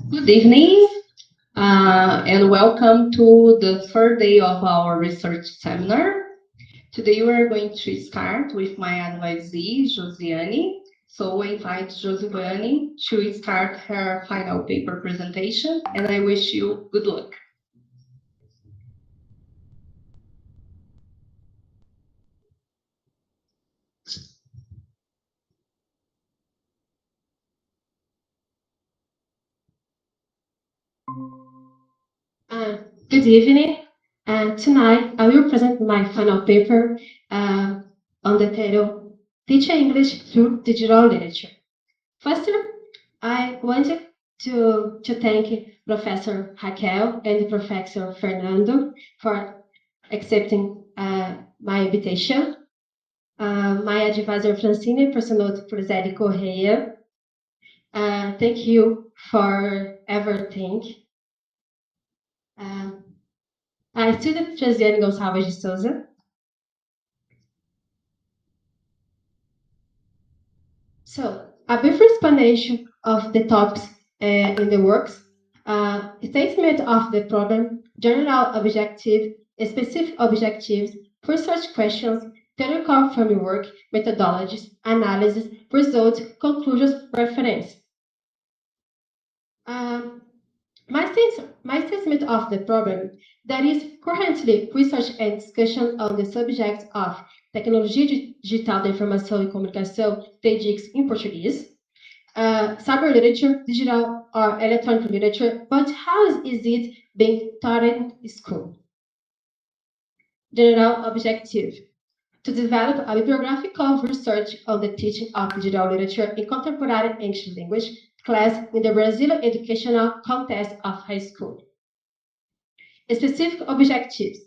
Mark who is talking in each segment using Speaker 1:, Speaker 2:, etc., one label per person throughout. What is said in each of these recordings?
Speaker 1: Good evening, and welcome to the third day of our research seminar. Today we are going to start with my advisee, Josiane. So I invite Josiane to start her final paper presentation, and I wish you good luck.
Speaker 2: Good evening. Tonight I will present my final paper on the title Teaching English Through Digital Literature. First, I wanted to thank Professor Raquel and Professor Fernando for accepting my invitation. My advisor Francine Personoto Prezeri Correia. Thank you for everything. Student Josiane Gonçalves de Souza. So, a brief explanation of the topics in the works, statement of the problem, general objective, specific objectives, research questions, theoretical framework, methodologies, analysis, results, conclusions, reference. My statement of the problem, there is currently research and discussion on the subject of Tecnologia Digital da Informação e Comunicação, TEDx em português, cyber literature, digital or electronic literature, but how is it being taught in school? General objective, to develop a bibliographical research on the teaching of digital literature in contemporary English language class in the Brazilian educational context of high school. Specific objectives.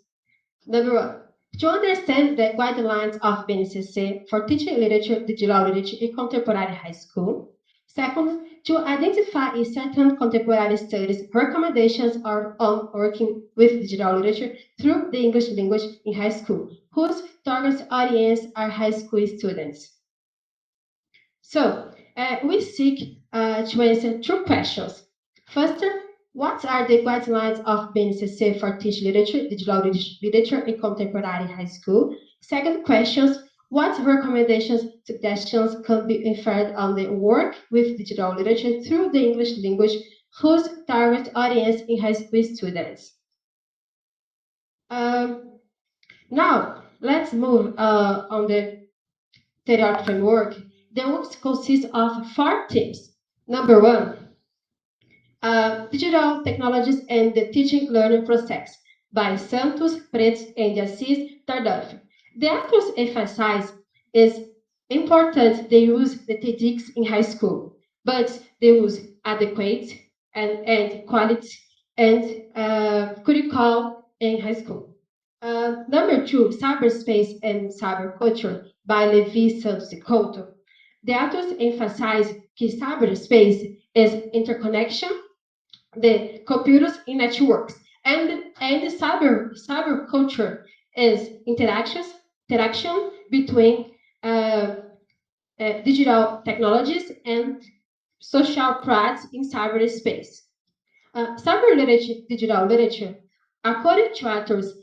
Speaker 2: Number 1, to understand the guidelines of BNCC for teaching literature, digital literature in contemporary high school. Second, to identify in certain contemporary studies recommendations on working with digital literature through the English language in high school, whose target audience are high school students. So, we seek to answer 2 questions. First, what are the guidelines of BNCC for teaching literature, digital literature in contemporary high school? Second question, what recommendations, suggestions can be inferred on the work with digital literature through the English language, whose target audience in high school students? Now, let's move on the theoretical framework. The work consists of 4 themes. Number 1, digital technologies and the teaching learning process by Santos, Preto, and Assis Tardif. The authors emphasize is important they use the TEDx in high school, but they use adequate and quality and critical in high school. Number 2, cyberspace and cyberculture by Levi Santos e Couto. The authors emphasize that cyberspace is interconnection, the computers in networks, and the cyberculture is interaction between digital technologies and social practice in cyberspace. Cyber literature, digital literature, according to authors,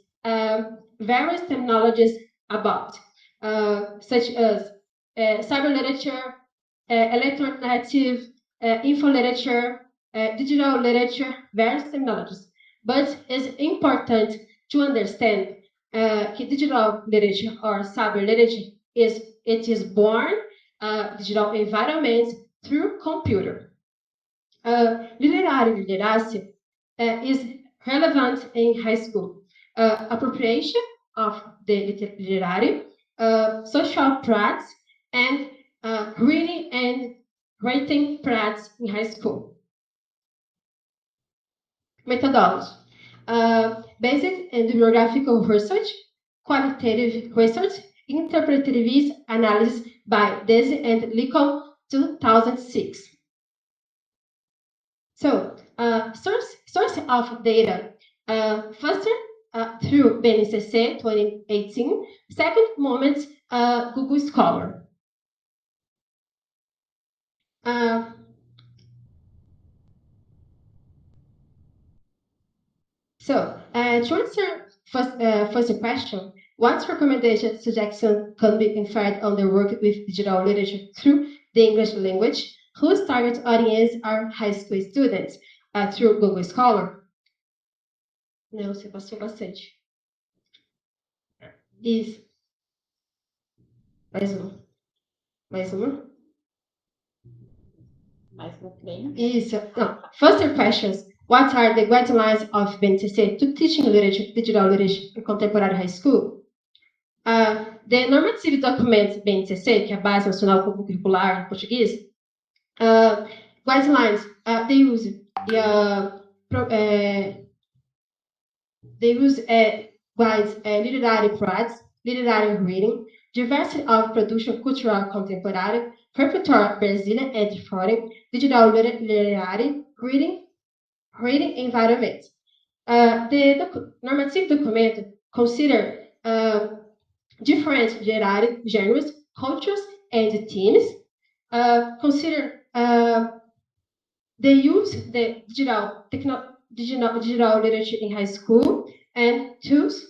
Speaker 2: various terminologies about, such as cyber literature, electronic native, info literature, digital literature, various terminologies. But it's important to understand that digital literature or cyber literature is born digital environment through computer. Literary literacy is relevant in high school. Appropriation of the literary, social practice, and reading and writing practice in high school. Methodology. Basic and bibliographical research, qualitative research, interpretive analysis by Desi and Lincoln 2006. So, source of data. First, through BNCC 2018. Second moment, Google Scholar. So, to answer first question, what recommendation suggestion can be inferred on the work with digital literature through the English language, whose target audience are high school students, through Google Scholar? Não, você passou bastante. Isso. Mais uma. Mais uma.
Speaker 3: Mais uma treino.
Speaker 2: Isso. No. First questions. What are the guidelines of BNCC to teaching literature, digital literature in contemporary high school? The normative document BNCC, que é a Base Nacional Curricular em português, guidelines, they use guides literary practice, literary reading, diversity of production cultural contemporary, repertoire Brazilian and foreign, digital literary reading environment. The normative document consider different literary genres, cultures, and themes. Consider they use the digital literature in high school and tools.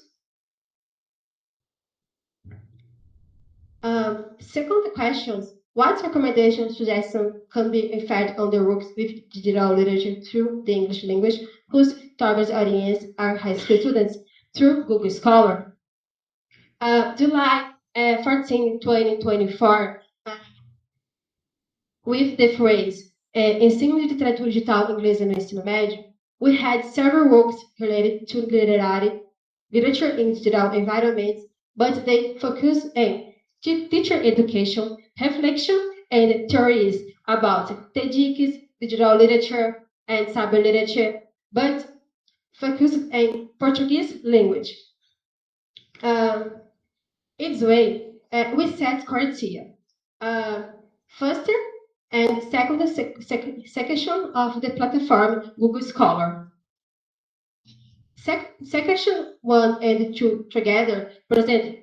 Speaker 2: Second question, what recommendations, suggestions can be inferred on the works with digital literature through the English language, whose target audience are high school students, through Google Scholar? July 14, 2024, with the phrase Ensino de Literatura Digital Inglesa no Ensino Médio, we had several works related to literature in digital environments, but they focus on teacher education, reflection, and theories about TEDx, digital literature, and cyber literature, but focus on Portuguese language. Its way, we set criteria. First and second section of the platform Google Scholar. Section 1 and 2 together present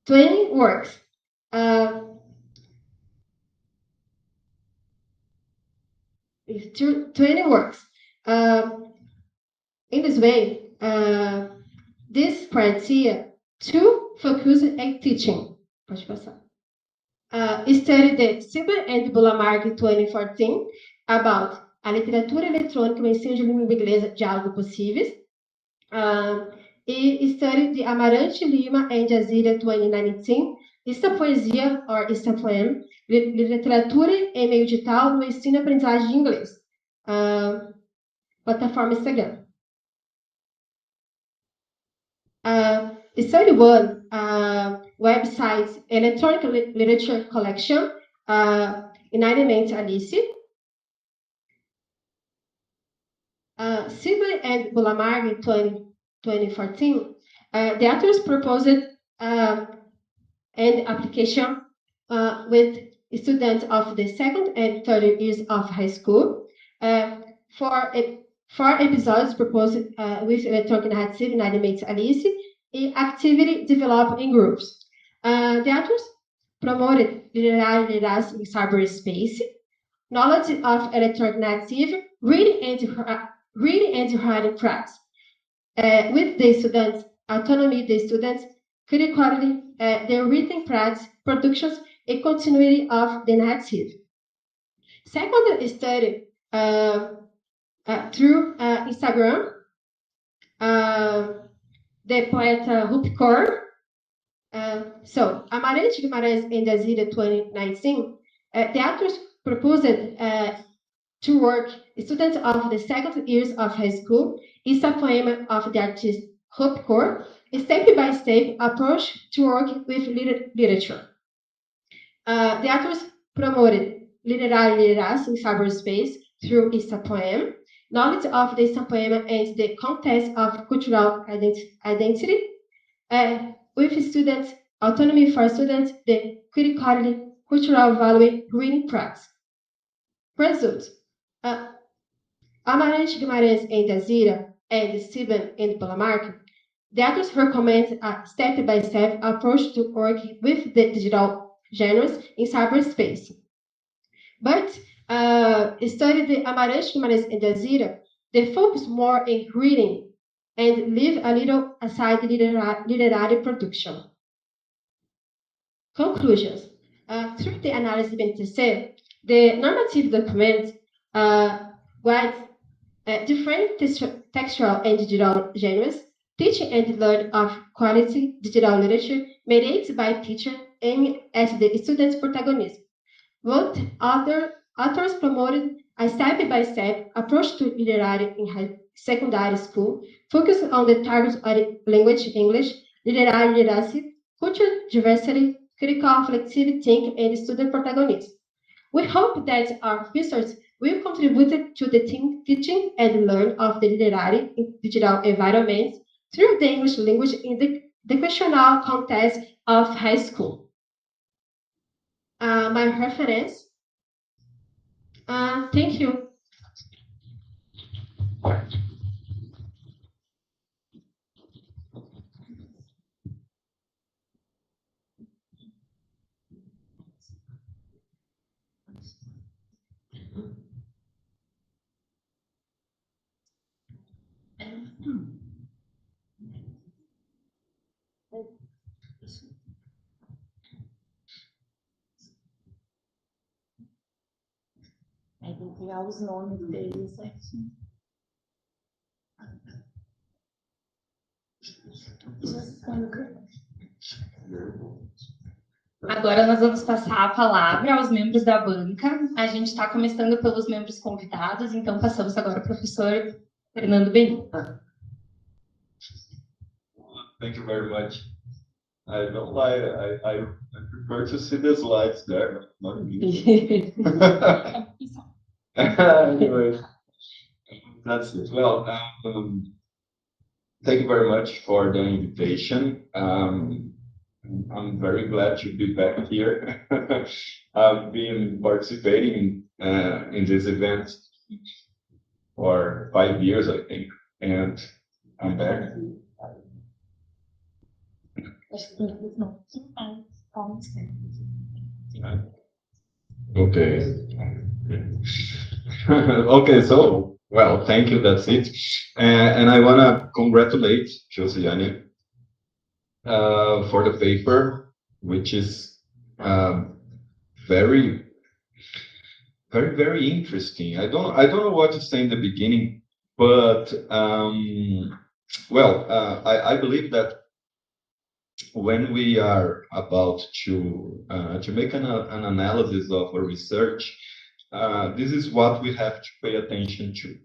Speaker 2: 20 works. 20 works. In this way, this criteria to focus on teaching. Pode passar. Study the Silber and Bulamark 2014 about a literatura eletrônica, o ensino de língua inglesa, diálogo possíveis. E study the Amarante Lima and Jazira 2019, esta poesia, or esta poema, literatura em meio digital no ensino e aprendizagem de inglês. Plataforma Instagram. Study 1, website Electronic Literature Collection, Enlightenment Alice. Silber and Bulamark 2014, the authors proposed an application with students of the second and third years of high school. Four episodes proposed with electronic narrative Enlightenment Alice, activity developed in groups. The authors promoted literary literacy in cyberspace, knowledge of electronic narrative, reading and writing practice. With the students, autonomy the students, critically their written practice, productions, and continuity of the narrative. Second study through Instagram, the poet Rupcor. So, Amarante Guimarães and Jazira 2019, the authors proposed to work students of the second years of high school is a poem of the artist Rupcor, a step-by-step approach to work with literature. The authors promoted literary literacy in cyberspace through Ista poem, knowledge of the Ista poem and the context of cultural identity, with students, autonomy for students, the critically cultural value reading practice. Results. Amarante Guimarães and Jazira and Silber and Bulamark, the authors recommend a step-by-step approach to work with the digital genres in cyberspace. But studied the Amarante Guimarães and Jazira, they focus more in reading and leave a little aside literary production. Conclusions. Through the analysis of BNTC, the normative document guides different textual and digital genres, teaching and learning of quality digital literature mediated by teachers aiming at the student's protagonism. Both authors promoted a step-by-step approach to literary in secondary school, focusing on the target language English, literary literacy, cultural diversity, critical reflective thinking, and student protagonism. We hope that our research will contribute to the teaching and learning of the literary in digital environments through the English language in the educational context of high school. My reference. Thank you.
Speaker 3: Aí tem que pegar os nomes deles certinho.
Speaker 4: Agora nós vamos passar a palavra aos membros da banca. A gente está começando pelos membros convidados, então passamos agora ao professor Fernando Benito.
Speaker 5: Thank you very much. I don't lie, I prefer to see the slides there, not me. Anyway, that's it. Well, thank you very much for the invitation. I'm very glad to be back here. I've been participating in this event for 5 years, I think, and I'm back. Okay. Okay, so, well, thank you, that's it. And I want to congratulate Josiane for the paper, which is very, very, very interesting. I don't know what to say in the beginning, but I believe that when we are about to make an analysis of a research, this is what we have to pay attention to.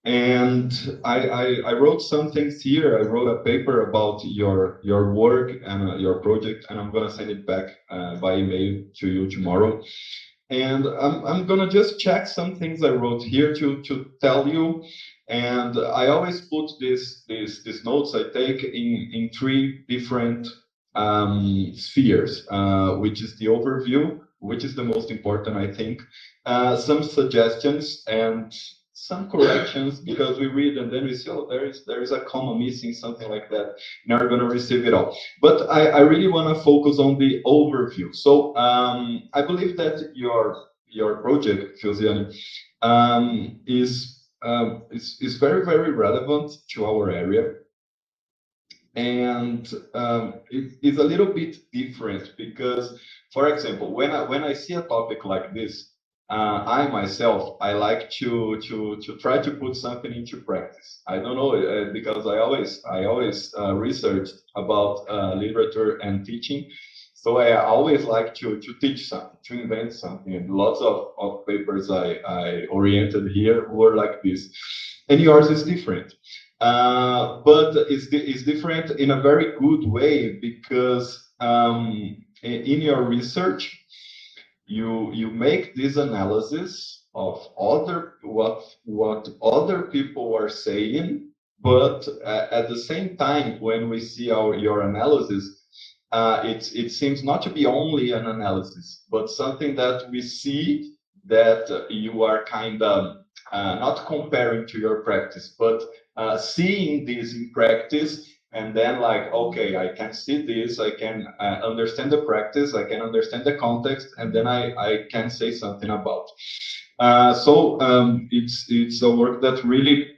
Speaker 5: And I wrote some things here. I wrote a paper about your work and your project, and I'm gonna send it back by email to you tomorrow. And I'm gonna just check some things I wrote here to tell you. And I always put these notes I take in 3 different spheres, which is the overview, which is the most important, I think, some suggestions and some corrections, because we read and then we see, oh, there is a comma missing, something like that. Now we're going to receive it all. But I really want to focus on the overview. So I believe that your project, Josiane, is very, very relevant to our area. And it is a little bit different because, for example, when I see a topic like this, I myself, I like to try to put something into practice. I don't know, because I always researched about literature and teaching. So I always like to teach something, to invent something. And lots of papers I oriented here were like this. And yours is different. But it's different in a very good way, because in your research, you make this analysis of what other people are saying, but at the same time, when we see your analysis, it seems not to be only an analysis, but something that we see that you are kind of not comparing to your practice, but seeing this in practice And then like, okay, I can see this, I can understand the practice, I can understand the context, and then I can say something about. It's a work that really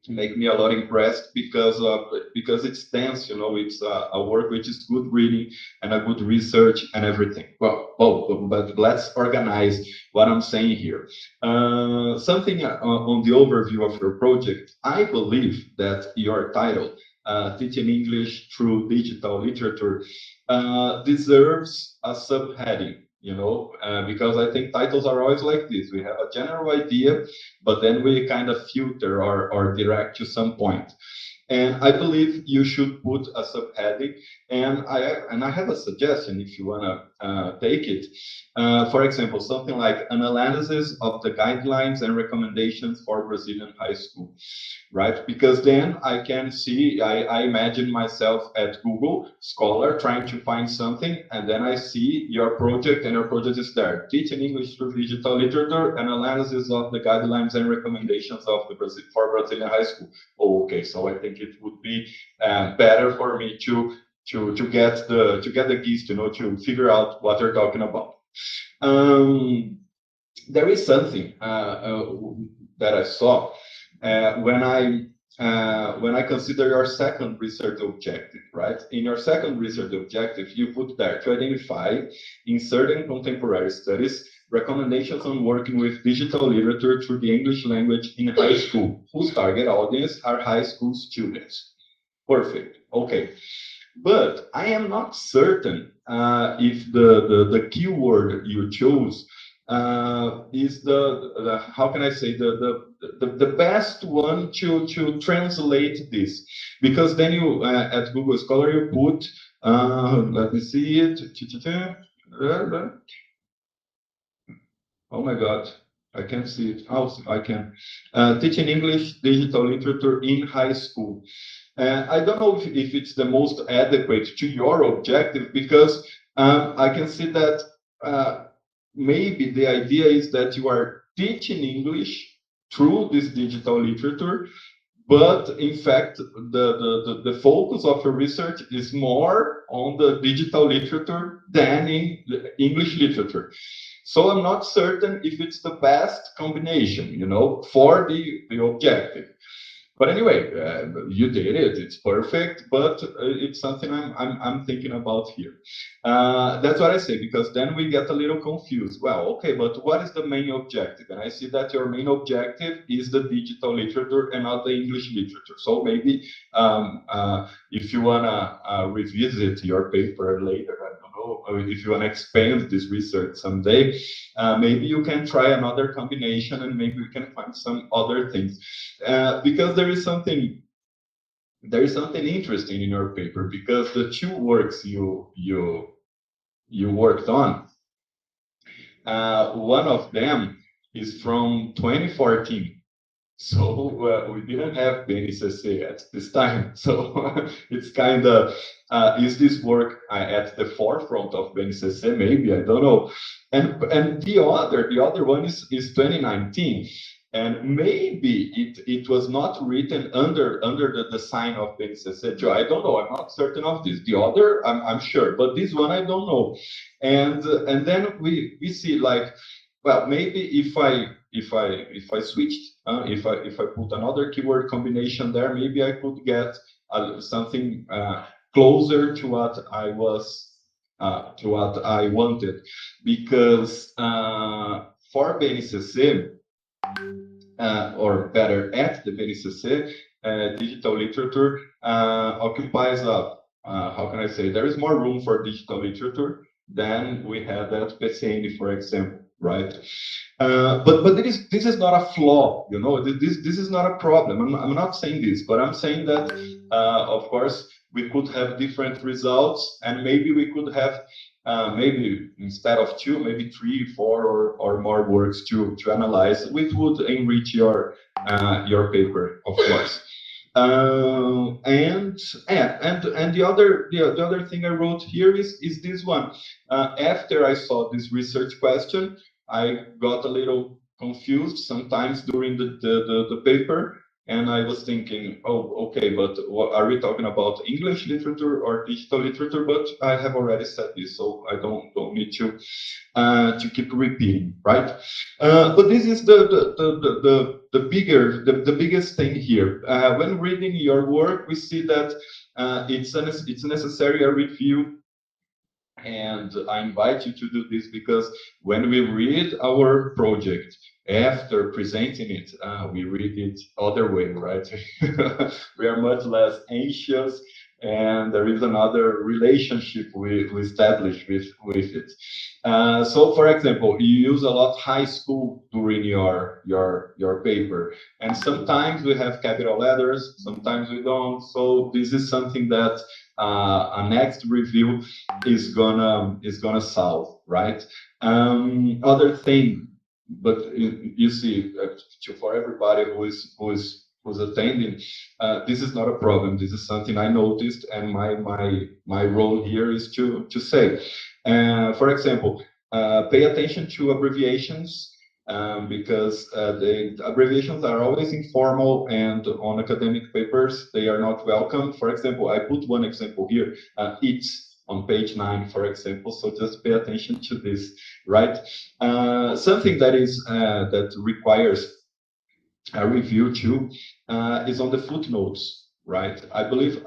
Speaker 5: make me a lot impressed because it's dense, you know, it's a work which is good reading and a good research and everything. But let's organize what I'm saying here. Something on the overview of your project. I believe that your title, Teaching English Through Digital Literature, deserves a subheading, you know, because I think titles are always like this. We have a general idea, but then we kind of filter or direct to some point. And I believe you should put a subheading. And I have a suggestion if you want to take it. For example, something like an analysis of the guidelines and recommendations for Brazilian high school, right? Because then I can see, I imagine myself at Google Scholar trying to find something, and then I see your project, and your project is there. Teaching English through digital literature, an analysis of the guidelines and recommendations of for Brazilian high school. Oh, okay, so I think it would be better for me to get the gist, you know, to figure out what you're talking about. There is something that I saw when I consider your second research objective, right? In your second research objective, you put there to identify in certain contemporary studies recommendations on working with digital literature through the English language in high school, whose target audience are high school students. Perfect. Okay. But I am not certain if the keyword you chose is the how can I say the best one to translate this, because then you at Google Scholar you put let me see it. Oh my God, I can't see it. Oh, I can. Teaching English digital literature in high school. I don't know if it's the most adequate to your objective, because I can see that maybe the idea is that you are teaching English through this digital literature, but in fact, the focus of your research is more on the digital literature than in the English literature. So I'm not certain if it's the best combination, you know, for the objective. But anyway, you did it. It's perfect, but it's something I'm thinking about here. That's what I say, because then we get a little confused. Well, okay, but what is the main objective? And I see that your main objective is the digital literature and not the English literature. So maybe if you wanna revisit your paper later, I don't know, if you wanna expand this research someday, maybe you can try another combination, and maybe we can find some other things. Because there is something interesting in your paper, because the two works you worked on, one of them is from 2014. So we didn't have BNCC at this time. So it's kind of, is this work at the forefront of BNCC? Maybe, I don't know. And the other one is 2019. And maybe it was not written under the sign of BNCC. I don't know. I'm not certain of this. The other, I'm sure, but this one I don't know. And then we see like, well, maybe if I switched, if I put another keyword combination there, maybe I could get something closer to what I was to what I wanted, because for BNCC, or better at the BNCC, digital literature occupies a how can I say, there is more room for digital literature than we had at PCN, for example, right? But this is not a flaw, you know. This is not a problem. I'm not saying this, but I'm saying that of course we could have different results, and maybe we could have maybe instead of 2, maybe 3, 4 or more works to analyze, which would enrich your paper, of course. And the other thing I wrote here is this one. After I saw this research question, I got a little confused sometimes during the paper, And I was thinking, oh, okay, but what, are we talking about English literature or digital literature? But I have already said this, so I don't need to keep repeating, right? But this is the biggest thing here. When reading your work, we see that it's necessary a review. And I invite you to do this because when we read our project after presenting it, we read it other way, right? We are much less anxious, and there is another relationship we establish with it. So, for example, you use a lot high school during your paper, and sometimes we have capital letters, sometimes we don't. So this is something that a next review is gonna solve, right? Other thing, but you see, for everybody who's attending, this is not a problem. This is something I noticed, and my role here is to say, for example, pay attention to abbreviations. Because the abbreviations are always informal, and on academic papers they are not welcome. For example, I put one example here. It's on page 9, for example. So just pay attention to this, right? Something that is that requires a review too is on the footnotes, right? I believe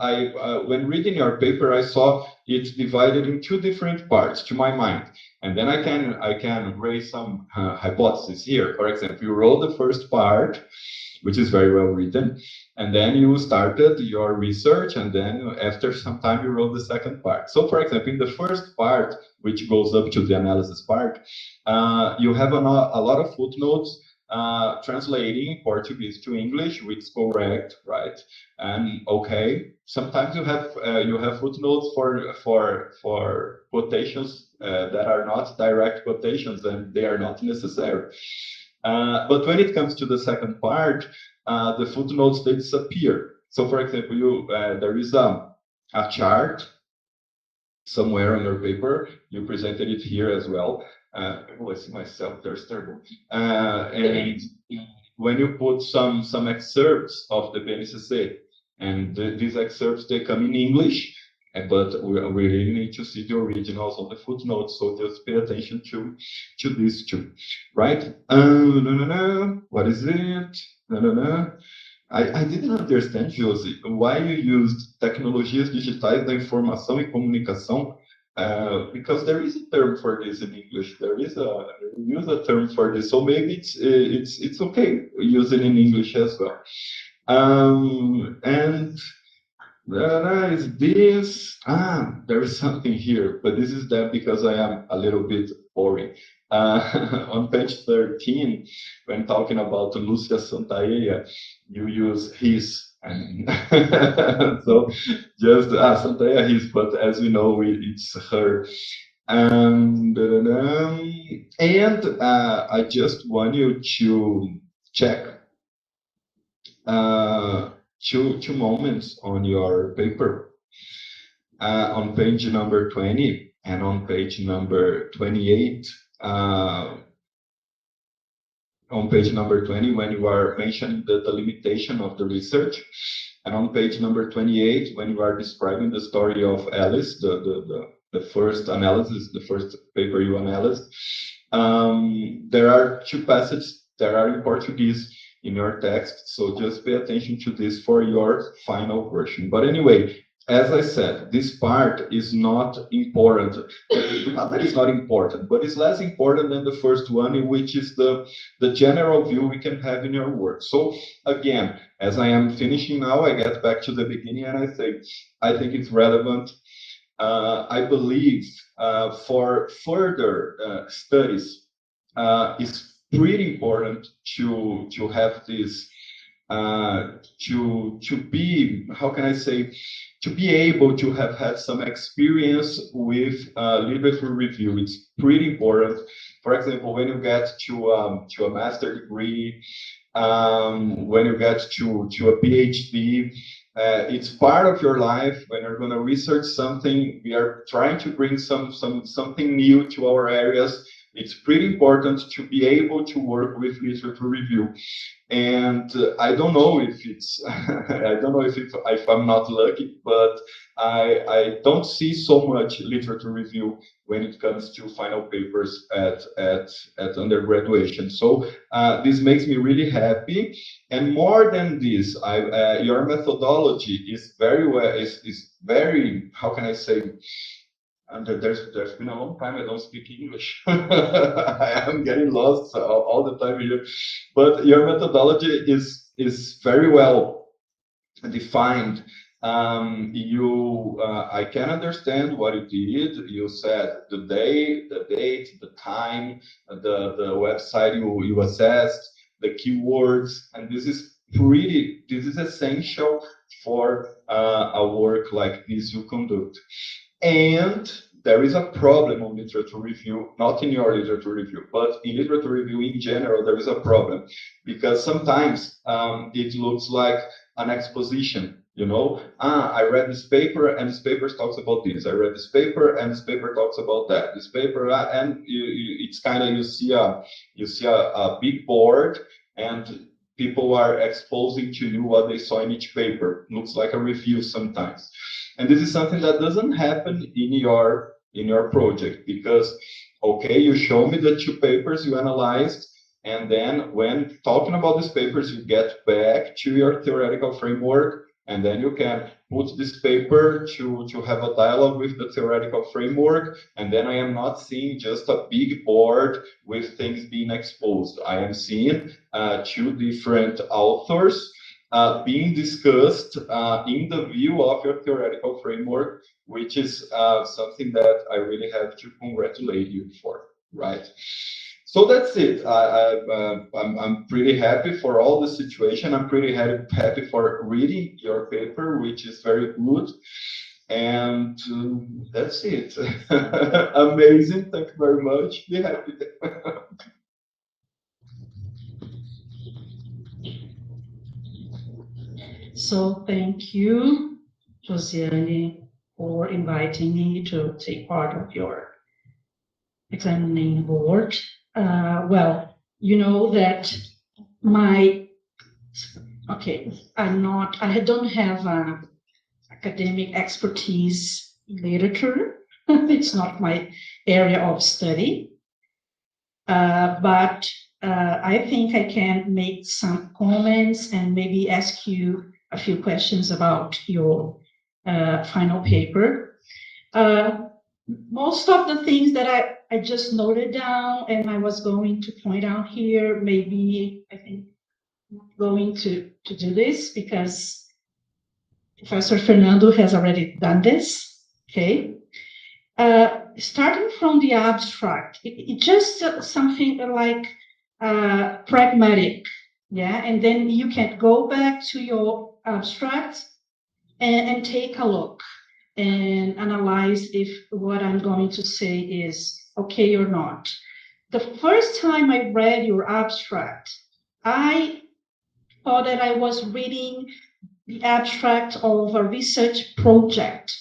Speaker 5: when reading your paper, I saw it divided in two different parts, to my mind, and then I can raise some hypotheses here. For example, you wrote the first part, which is very well written, and then you started your research, and then after some time you wrote the second part. So, for example, in the first part, which goes up to the analysis part, you have a lot of footnotes translating Portuguese to English, which is correct, right? And okay, sometimes you have footnotes for quotations that are not direct quotations, and they are not necessary. But when it comes to the second part, the footnotes, they disappear. So, for example, there is a chart somewhere on your paper. You presented it here as well. I see myself, there's terrible. And when you put some excerpts of the BNCC, and these excerpts, they come in English, but we really need to see the originals on the footnotes, so just pay attention to these two, right? What is it? I didn't understand, Josie, why you used tecnologias digitais da informação e comunicação, because there is a term for this in English. We use a term for this, so maybe it's okay using in English as well. And is this? There is something here, but this is that because I am a little bit boring. On page 13, when talking about Lúcia Santaella, you use his, and so just Santaella his, but as we know, it's her. And I just want you to check two moments on your paper, on page number 20 and on page number 28. On page number 20, when you are mentioning the limitation of the research, and on page number 28, when you are describing the story of Alice, the first analysis, the first paper you analyzed, there are two passages that are in Portuguese in your text, so just pay attention to this for your final version. But anyway, as I said, this part is not important. Not that it's not important, but it's less important than the first one, which is the general view we can have in your work. So again, as I am finishing now, I get back to the beginning and I say, I think it's relevant. I believe for further studies, it's pretty important to have this, to be, how can I say, to be able to have had some experience with literature review. It's pretty important. For example, when you get to a master degree, when you get to a PhD, it's part of your life. When you're going to research something, we are trying to bring something new to our areas. it's pretty important to be able to work with literature review. And I don't know if it's I don't know if I'm not lucky, but I don't see so much literature review when it comes to final papers at undergraduation. So this makes me really happy. And more than this, your methodology is very well, is very, how can I say, and there's been a long time I don't speak English. I am getting lost all the time here. But your methodology is very well defined. I can understand what you did. You said the day, the date, the time, the website you assessed, the keywords, and this is essential for a work like this you conduct. And there is a problem on literature review, not in your literature review, but in literature review in general, there is a problem because sometimes it looks like an exposition. You know, I read this paper and this paper talks about this. I read this paper and this paper talks about that. This paper and it's kind of you see a big board and people are exposing to you what they saw in each paper. Looks like a review sometimes. And this is something that doesn't happen in your project because, okay, you show me the 2 papers you analyzed, and then when talking about these papers, you get back to your theoretical framework, and then you can put this paper to have a dialogue with the theoretical framework, and then I am not seeing just a big board with things being exposed. I am seeing 2 different authors being discussed in the view of your theoretical framework, which is something that I really have to congratulate you for, right? So that's it. I'm pretty happy for all the situation. I'm pretty happy for reading your paper, which is very good. And that's it. Amazing. Thank you very much. Be happy.
Speaker 6: So thank you, Josiane, for inviting me to take part of your examining board. Well, you know that I don't have academic expertise in literature. It's not my area of study. But I think I can make some comments and maybe ask you a few questions about your final paper. Most of the things that I just noted down and I was going to point out here, maybe I think I'm going to do this because Professor Fernando has already done this, okay? Starting from the abstract, it just something like pragmatic, yeah, and then you can go back to your abstract and take a look and analyze if what I'm going to say is okay or not. The first time I read your abstract, I thought that I was reading the abstract of a research project,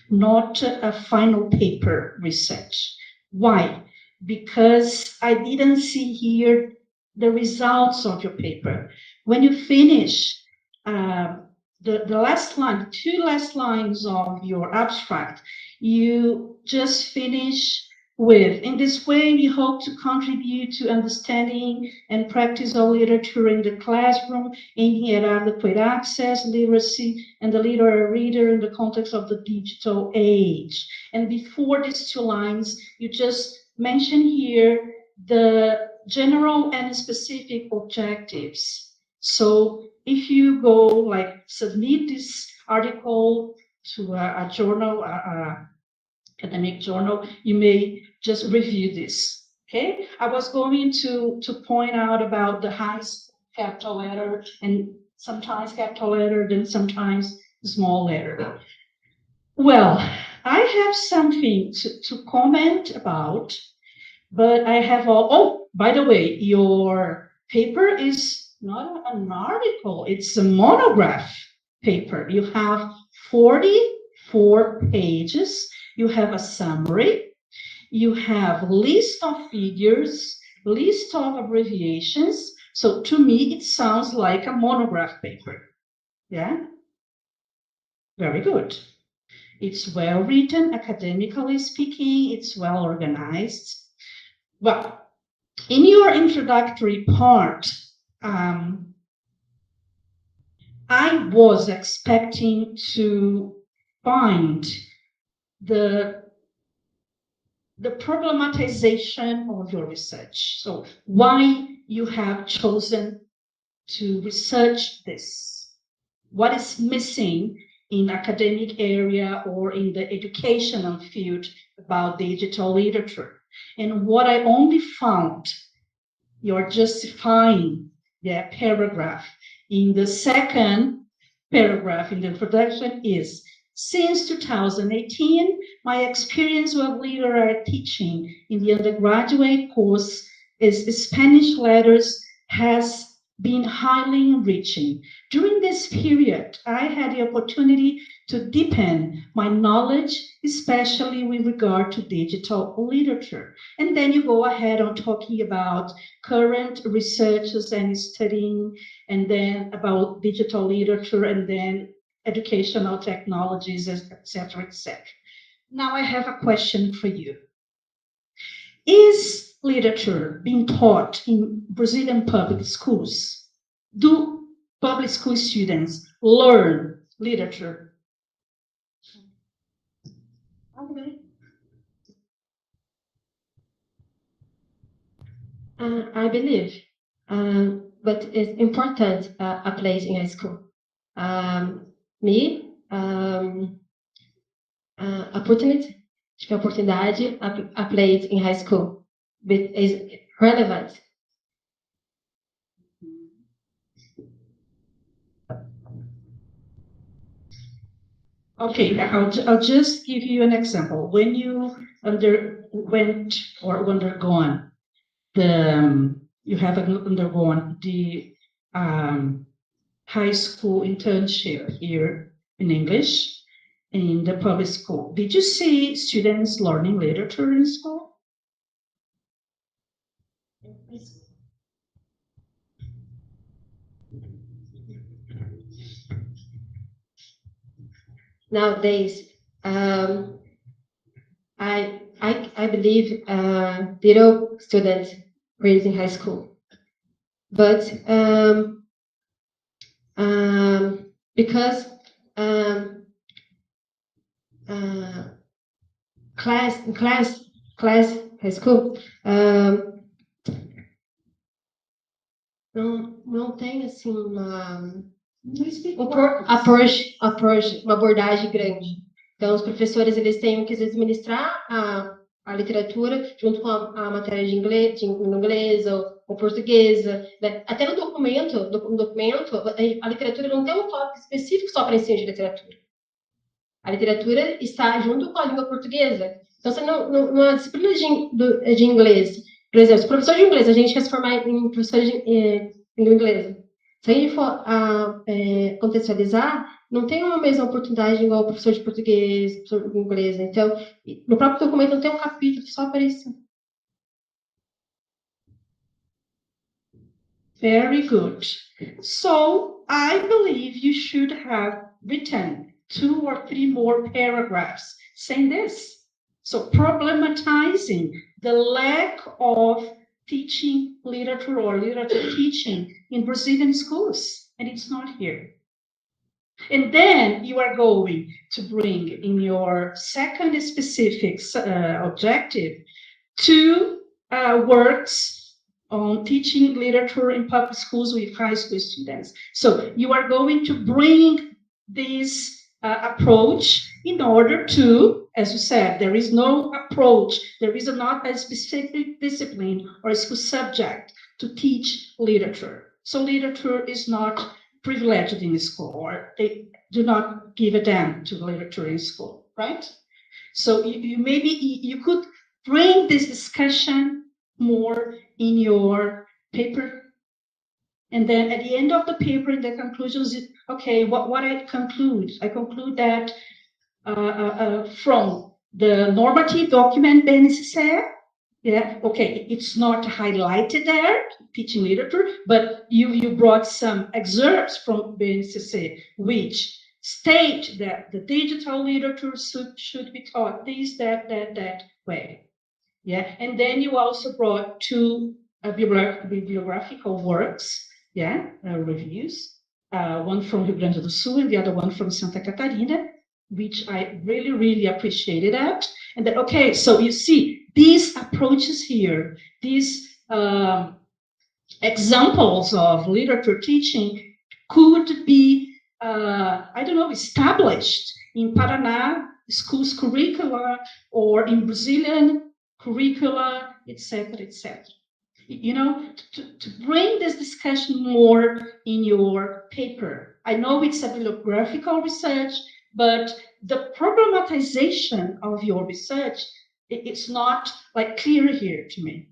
Speaker 6: not a final paper research. Why? Because I didn't see here the results of your paper. When you finish the last line, 2 last lines of your abstract, you just finish with, in this way, we hope to contribute to understanding and practice of literature in the classroom, aiming at adequate access, literacy, and the literary reader in the context of the digital age. And before these 2 lines, you just mention here the general and specific objectives. So if you go like submit this article to a journal, academic journal, you may just review this, okay? I was going to point out about the high capital letter and sometimes capital letter, then sometimes small letter. Well, I have something to comment about, but I have by the way, your paper is not an article, it's a monograph paper. You have 44 pages. You have a summary, you have list of figures, list of abbreviations. So to me, it sounds like a monograph paper. Yeah? Very good. It's well written, academically speaking, it's well organized. Well, in your introductory part, I was expecting to find the problematization of your research. So why you have chosen to research this? What is missing in academic area or in the educational field about digital literature? And what I only found, you're justifying the paragraph in the second paragraph in the introduction is, since 2018, my experience with literary teaching in the undergraduate course is Spanish letters has been highly enriching. During this period, I had the opportunity to deepen my knowledge, especially with regard to digital literature. And then you go ahead on talking about current researches and studying, and then about digital literature, and then educational technologies, etc., etc. Now I have a question for you. Is literature being taught in Brazilian public schools? Do public school students learn literature? Okay.
Speaker 2: I believe, but it's important a place in high school. Opportunity, acho que a oportunidade a place in high school is relevant.
Speaker 6: Okay, I'll just give you an example. When you undergone you have undergone the high school internship here in English in the public school. Did you see students learning literature in school?
Speaker 2: Nowadays, I believe little students raised in high school, but because class high school não tem assim uma abordagem grande. Então, os professores eles têm que administrar a literatura junto com a matéria de inglês ou portuguesa. Né? Até no documento, a literatura não tem um tópico específico só para ensino de literatura. A literatura está junto com a língua portuguesa. Então, você numa disciplina de inglês, por exemplo, se professor de inglês, a gente quer se formar em professor de língua inglesa. Se a gente for contextualizar, não tem uma mesma oportunidade igual o professor de português, professor de inglês. Então, no próprio documento não tem um capítulo só para isso.
Speaker 6: Very good. So, I believe you should have written 2 or 3 more paragraphs saying this. So, problematizing the lack of teaching literature or literature teaching in Brazilian schools, and it's not here. And then you are going to bring in your second specific objective 2 works on teaching literature in public schools with high school students. So you are going to bring this approach in order to, as you said, there is no approach, there is not a specific discipline or a school subject to teach literature. So literature is not privileged in school, or they do not give a damn to literature in school, right? So you could bring this discussion more in your paper. And then at the end of the paper, in the conclusions, okay, what I conclude? I conclude that from the normative document BNCC. Yeah, okay, it's not highlighted there, teaching literature, but you brought some excerpts from BNCC, which state that the digital literature should be taught this, that way. Yeah, and then you also brought two bibliographical works, yeah, reviews, one from Rio Grande do Sul and the other one from Santa Catarina, which I really, really appreciated that. And then, okay, so you see, these approaches here, these examples of literature teaching could be, I don't know, established in Paraná schools curricula or in Brazilian curricula, etc., etc. You know, to bring this discussion more in your paper. I know it's a bibliographical research, but the problematization of your research, it's not like clear here to me.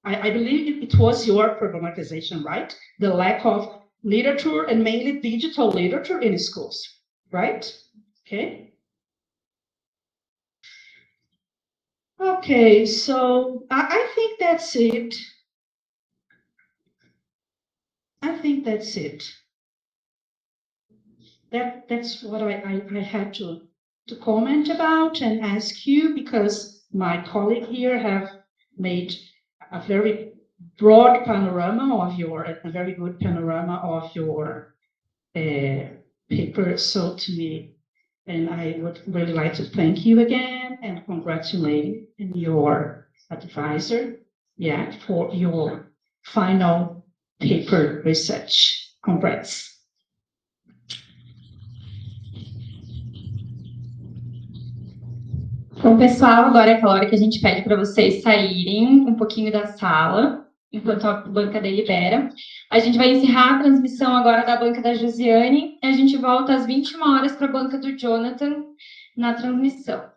Speaker 6: I believe it was your problematization, right? The lack of literature and mainly digital literature in schools, right? Okay. Okay, so I think that's it. I think that's it. That's what I had to comment about and ask you, because my colleague here have made a very broad panorama of a very good panorama of your paper. So to me, and I would really like to thank you again and congratulate your advisor, yeah, for your final paper research. Congrats.
Speaker 4: Então, pessoal, agora é aquela hora que a gente pede para vocês saírem um pouquinho da sala, enquanto a banca delibera. A gente vai encerrar a transmissão agora da banca da Josiane e a gente volta às 21 horas para a banca do Jhonatan na transmissão.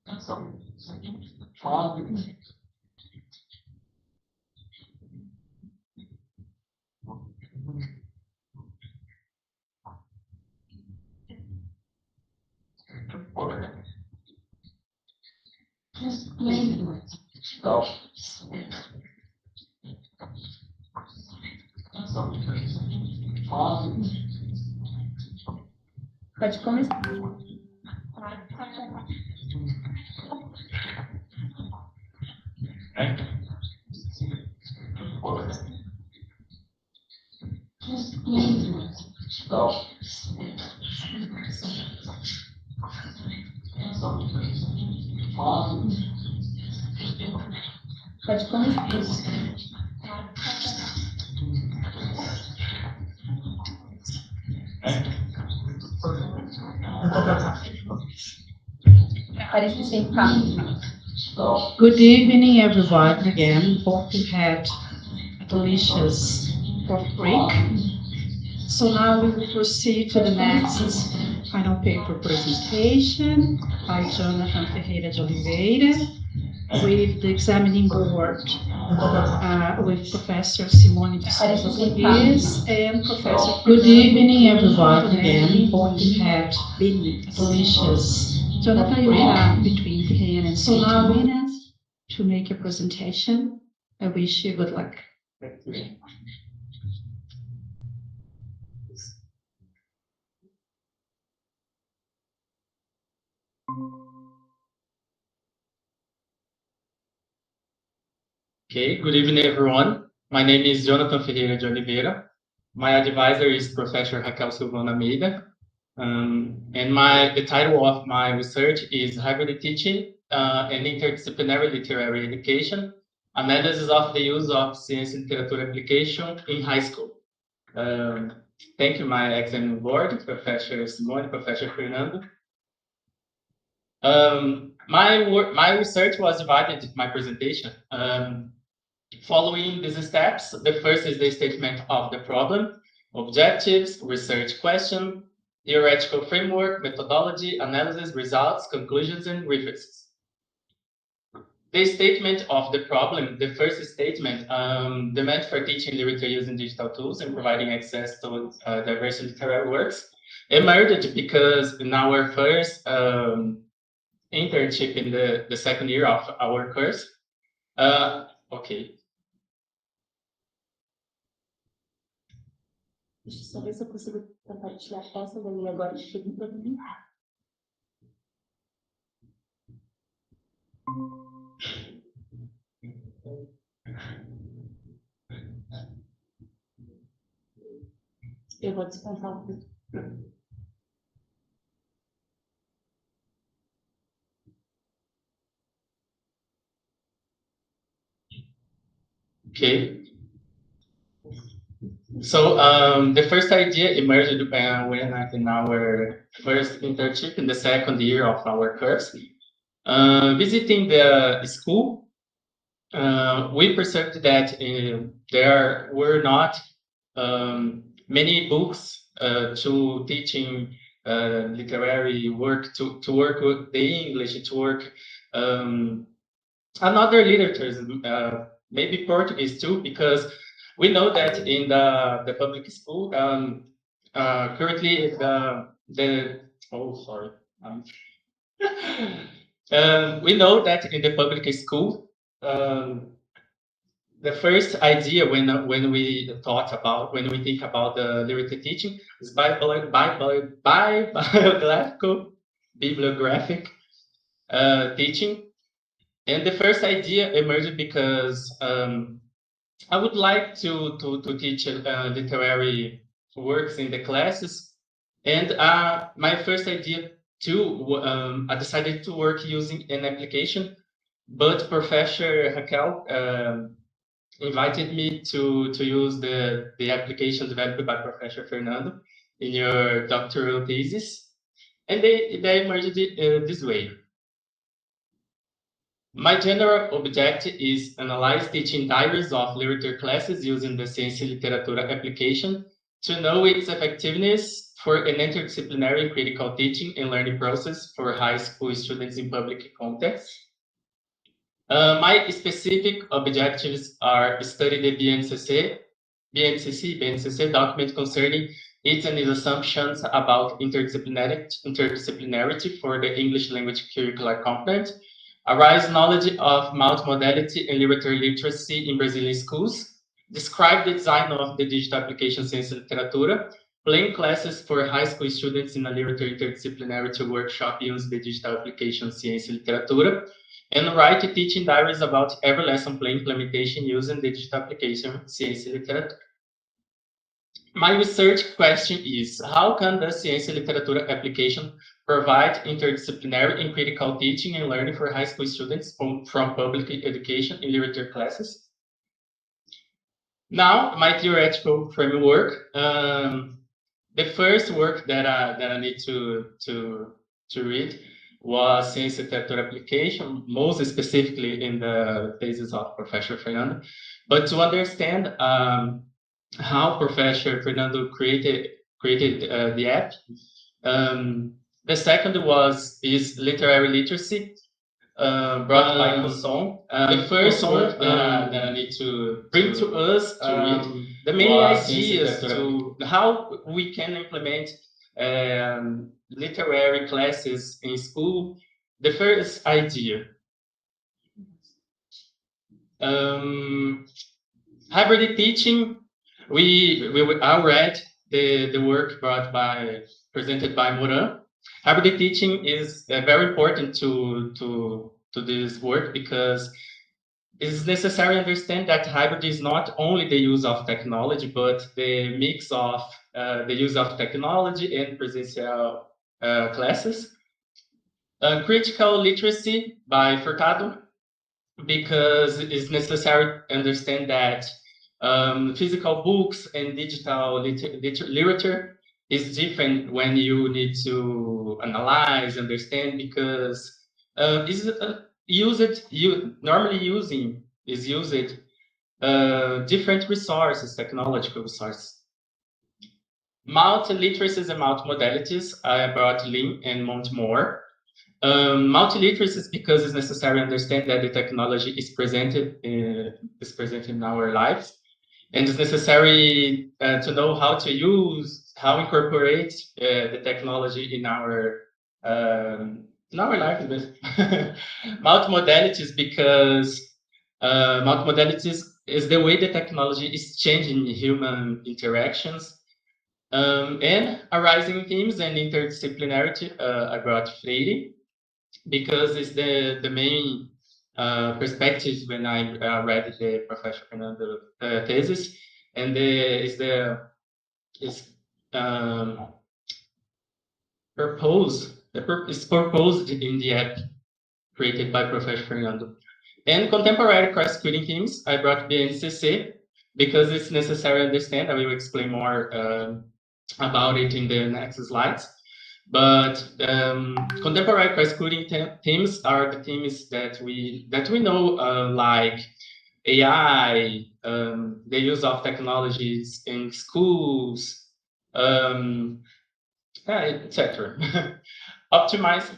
Speaker 4: Pode começar. Pode começar. Parece sem ficar.
Speaker 6: Good evening, everyone. Again, hope you had a delicious pork break. So now we will proceed to the next final paper presentation by Jhonatan Ferreira de Oliveira with the examining board, with Professor Simone de Souza and Professor. Good evening, everyone. Again, hope you had a delicious. Jhonatan, you have between 10 and 15 minutes to make your presentation. I wish you good luck.
Speaker 7: Okay, good evening, everyone. My name is Jhonatan Ferreira de Oliveira. My advisor is Professor Raquel Silvana Almeida. And the title of my research is Hybrid Teaching and Interdisciplinary Literary Education, Analysis of the Use of Ciência, Literatura application in high school. Thank you, my examining board, Professor Simone, Professor Fernando. My research was divided in my presentation following these steps. The first is the statement of the problem, objectives, research question, theoretical framework, methodology, analysis, results, conclusions, and references. The statement of the problem, the first statement, demand for teaching literature using digital tools and providing access to diverse literary works, emerged because in our first internship in the second year of our course. Okay.
Speaker 3: Deixa eu só ver se eu consigo compartilhar essa daí agora. Chega em todo mundo. Eu vou descontar um pouco.
Speaker 7: Okay. So the first idea emerged when in our first internship in the second year of our course. Visiting the school, we perceived that there were not many books to teaching literary work, to work with the English, to work another literatures, maybe Portuguese too, because we know that in the public school, currently we know that in the public school, the first idea when we think about the literature teaching is bibliographic teaching. And the first idea emerged because I would like to teach literary works in the classes. And my first idea too, I decided to work using an application, but Professor Raquel invited me to use the application developed by Professor Fernando in your doctoral thesis. And they emerged this way. My general objective is analyze teaching diaries of literature classes using the Ciência Literatura application to know its effectiveness for an interdisciplinary critical teaching and learning process for high school students in public contexts. My specific objectives are study the BNCC document concerning its and its assumptions about interdisciplinarity for the English language curricular component, arise knowledge of multimodality and literacy in Brazilian schools, describe the design of the digital application Ciência e Literatura, plan classes for high school students in a literature interdisciplinarity workshop using the digital application Ciência e Literatura, and write teaching diaries about every lesson plan implementation using the digital application Ciência e Literatura. My research question is, how can the Ciência e Literatura application provide interdisciplinary and critical teaching and learning for high school students from public education in literature classes? Now, my theoretical framework. The first work that I need to read was Ciência e Literatura application, most specifically in the thesis of Professor Fernando. But to understand how Professor Fernando created the app, the second is literary literacy, brought by Gonçalves. The first work that I need to bring to us to read the main ideas to how we can implement literary classes in school. The first idea, hybrid teaching. I read the work presented by Moran. Hybrid teaching is very important to this work because it's necessary to understand that hybrid is not only the use of technology, but the mix of the use of technology and presential classes. Critical literacy by Furtado, because it's necessary to understand that physical books and digital literature is different when you need to analyze, understand, because different resources, technological resources. Multi-literacies and multi-modalities, I brought Lin and Montmore. Multi-literacies because it's necessary to understand that the technology is present in our lives, and it's necessary to know how to incorporate the technology in our life. Multimodalities because multimodalities is the way the technology is changing human interactions. And arising themes and interdisciplinarity, I brought Freire, because it's the main perspective when I read the Professor Fernando thesis, and it's proposed in the app created by Professor Fernando. And contemporary cross-cutting themes, I brought BNCC because it's necessary to understand. I will explain more about it in the next slides. But contemporary cross-cutting themes are the themes that we know, like AI, the use of technologies in schools, etc. Optimize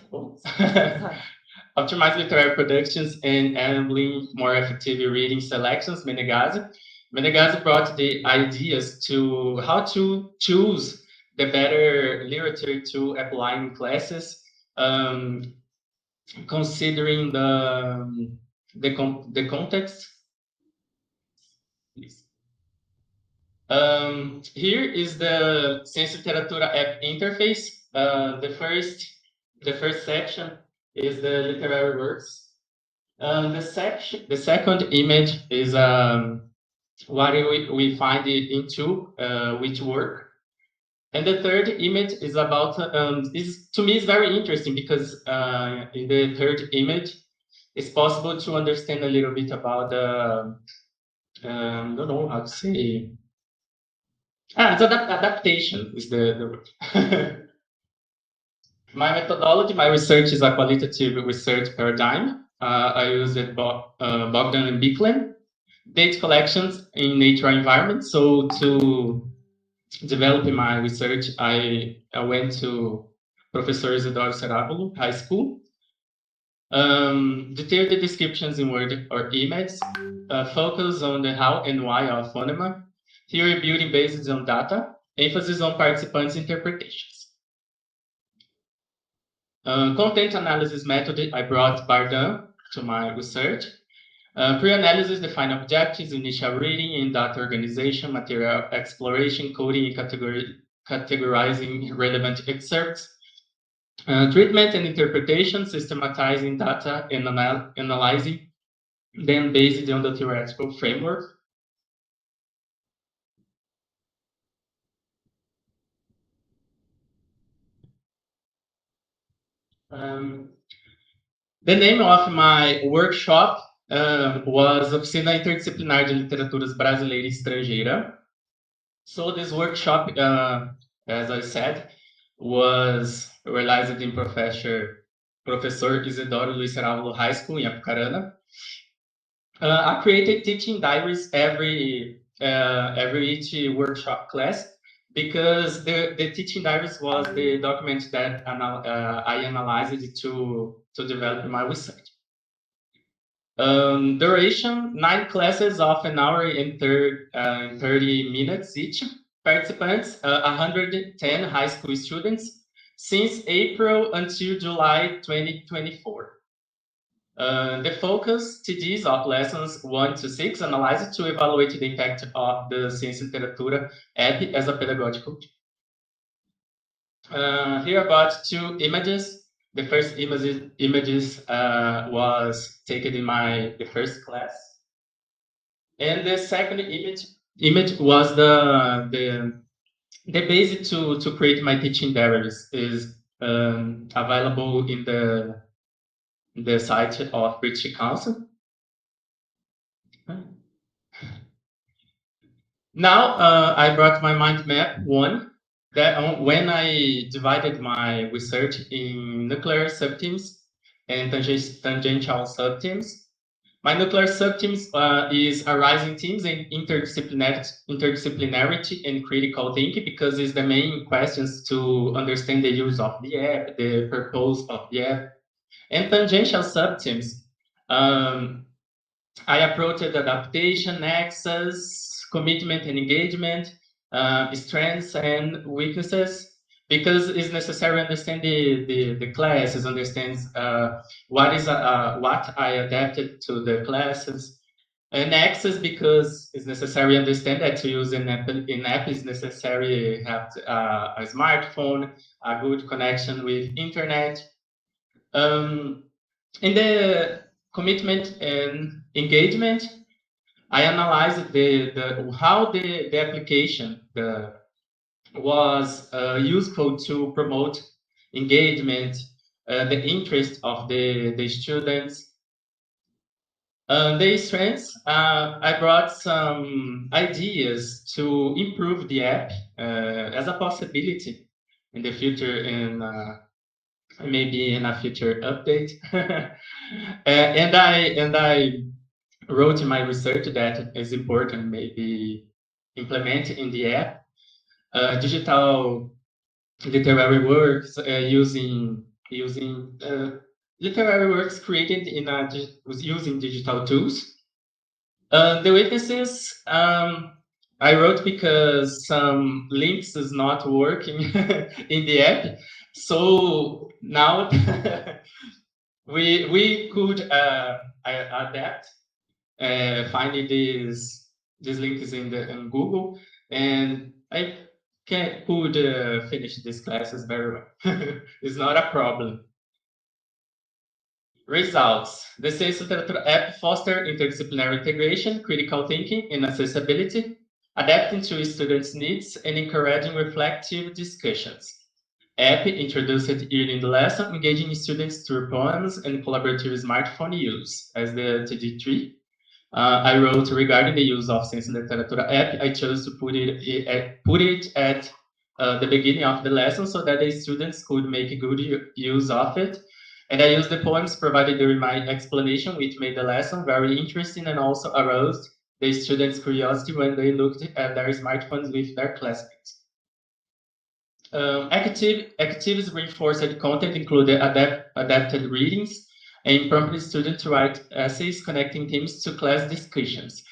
Speaker 7: literary productions and enabling more effective reading selections. Menegazi brought the ideas to how to choose the better literature to apply in classes, considering the context. Here is the Ciência e Literatura app interface. The first section is the literary works. The second image is what we find it into which work. And the third image is about, to me, is very interesting because in the third image, it's possible to understand a little bit about the, I don't know how to say. It's adaptation is the word. My methodology, my research is a qualitative research paradigm. I use it Bogdan and Bicklin, data collections in nature environment. So to developing my research, I went to Professor Isidoro Cerávulo High School. Detailed descriptions in word or image, focus on the how and why of phonema, theory building based on data, emphasis on participants' interpretations. Content analysis method, I brought Bardin to my research. Pre-analysis, define objectives, initial reading, and data organization, material exploration, coding, and categorizing relevant excerpts. Treatment and interpretation, systematizing data and analyzing them based on the theoretical framework. The name of my workshop was Oficina Interdisciplinar de Literaturas Brasileira e Estrangeira. So this workshop, as I said, was realized in Professor Isidoro Luiz Cerávulo High School in Apucarana. I created teaching diaries every each workshop class, because the teaching diaries was the document that I analyzed to develop my research. Duration, 9 classes of an hour and 30 minutes each. Participants, 110 high school students since April until July 2024. The focus TDs of lessons 1 to 6 analyzed to evaluate the impact of the Ciência Literatura app as a pedagogical. Here about 2 images. The first images was taken in the first class, and the second image was the base to create my teaching diaries is available in the site of British Council. Now I brought my mind map 1. That when I divided my research in nuclear subteams and tangential subteams, my nuclear subteams is arising themes in interdisciplinarity and critical thinking, because it's the main questions to understand the use of the app, the purpose of the app. And tangential subteams, I approached adaptation, nexus, commitment and engagement, strengths and weaknesses, because it's necessary to understand the classes, understands what I adapted to the classes. And access, because it's necessary to understand that to use an app is necessary to have a smartphone, a good connection with internet. In the commitment and engagement, I analyzed how the application was useful to promote engagement, the interest of the students. The strengths, I brought some ideas to improve the app as a possibility in the future, and maybe in a future update. and I wrote in my research that is important, maybe implement in the app digital literary works using literary works created using digital tools. The weaknesses, I wrote because some links is not working in the app. So now we could adapt, finding these links in Google, and I could finish these classes very well. It's not a problem. Results. The Ciência Literatura app foster interdisciplinary integration, critical thinking, and accessibility, adapting to students' needs and encouraging reflective discussions. App introduced early in the lesson, engaging students through poems and collaborative smartphone use as the TD3. I wrote regarding the use of Ciência Literatura app. I chose to put it at the beginning of the lesson so that the students could make good use of it. And I used the poems provided during my explanation, which made the lesson very interesting and also aroused the students' curiosity when they looked at their smartphones with their classmates. Activities reinforced content included adapted readings and prompted students to write essays connecting themes to class discussions.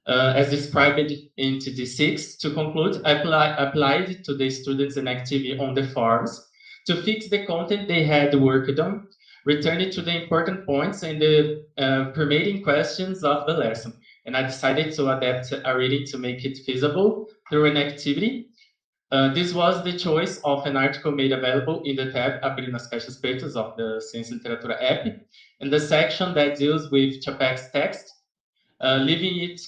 Speaker 7: As described in TD6, to conclude, I applied to the students an activity on the forums to fix the content they had worked on, returning to the important points and the permitting questions of the lesson. And I decided to adapt a reading to make it feasible through an activity. This was the choice of an article made available in the tab Abrindo as Caixas Pretas of the Ciência Literatura app, and the section that deals with Chapek's text, leaving it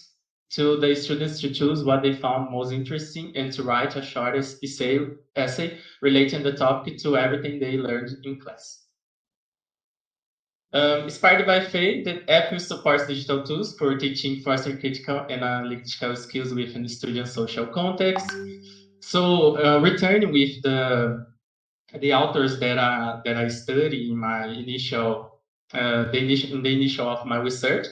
Speaker 7: to the students to choose what they found most interesting and to write a short essay relating the topic to everything they learned in class. Inspired by Faye, the app supports digital tools for teaching foster critical and analytical skills within the student social context. So, returning with the authors that I study in my initial of my research,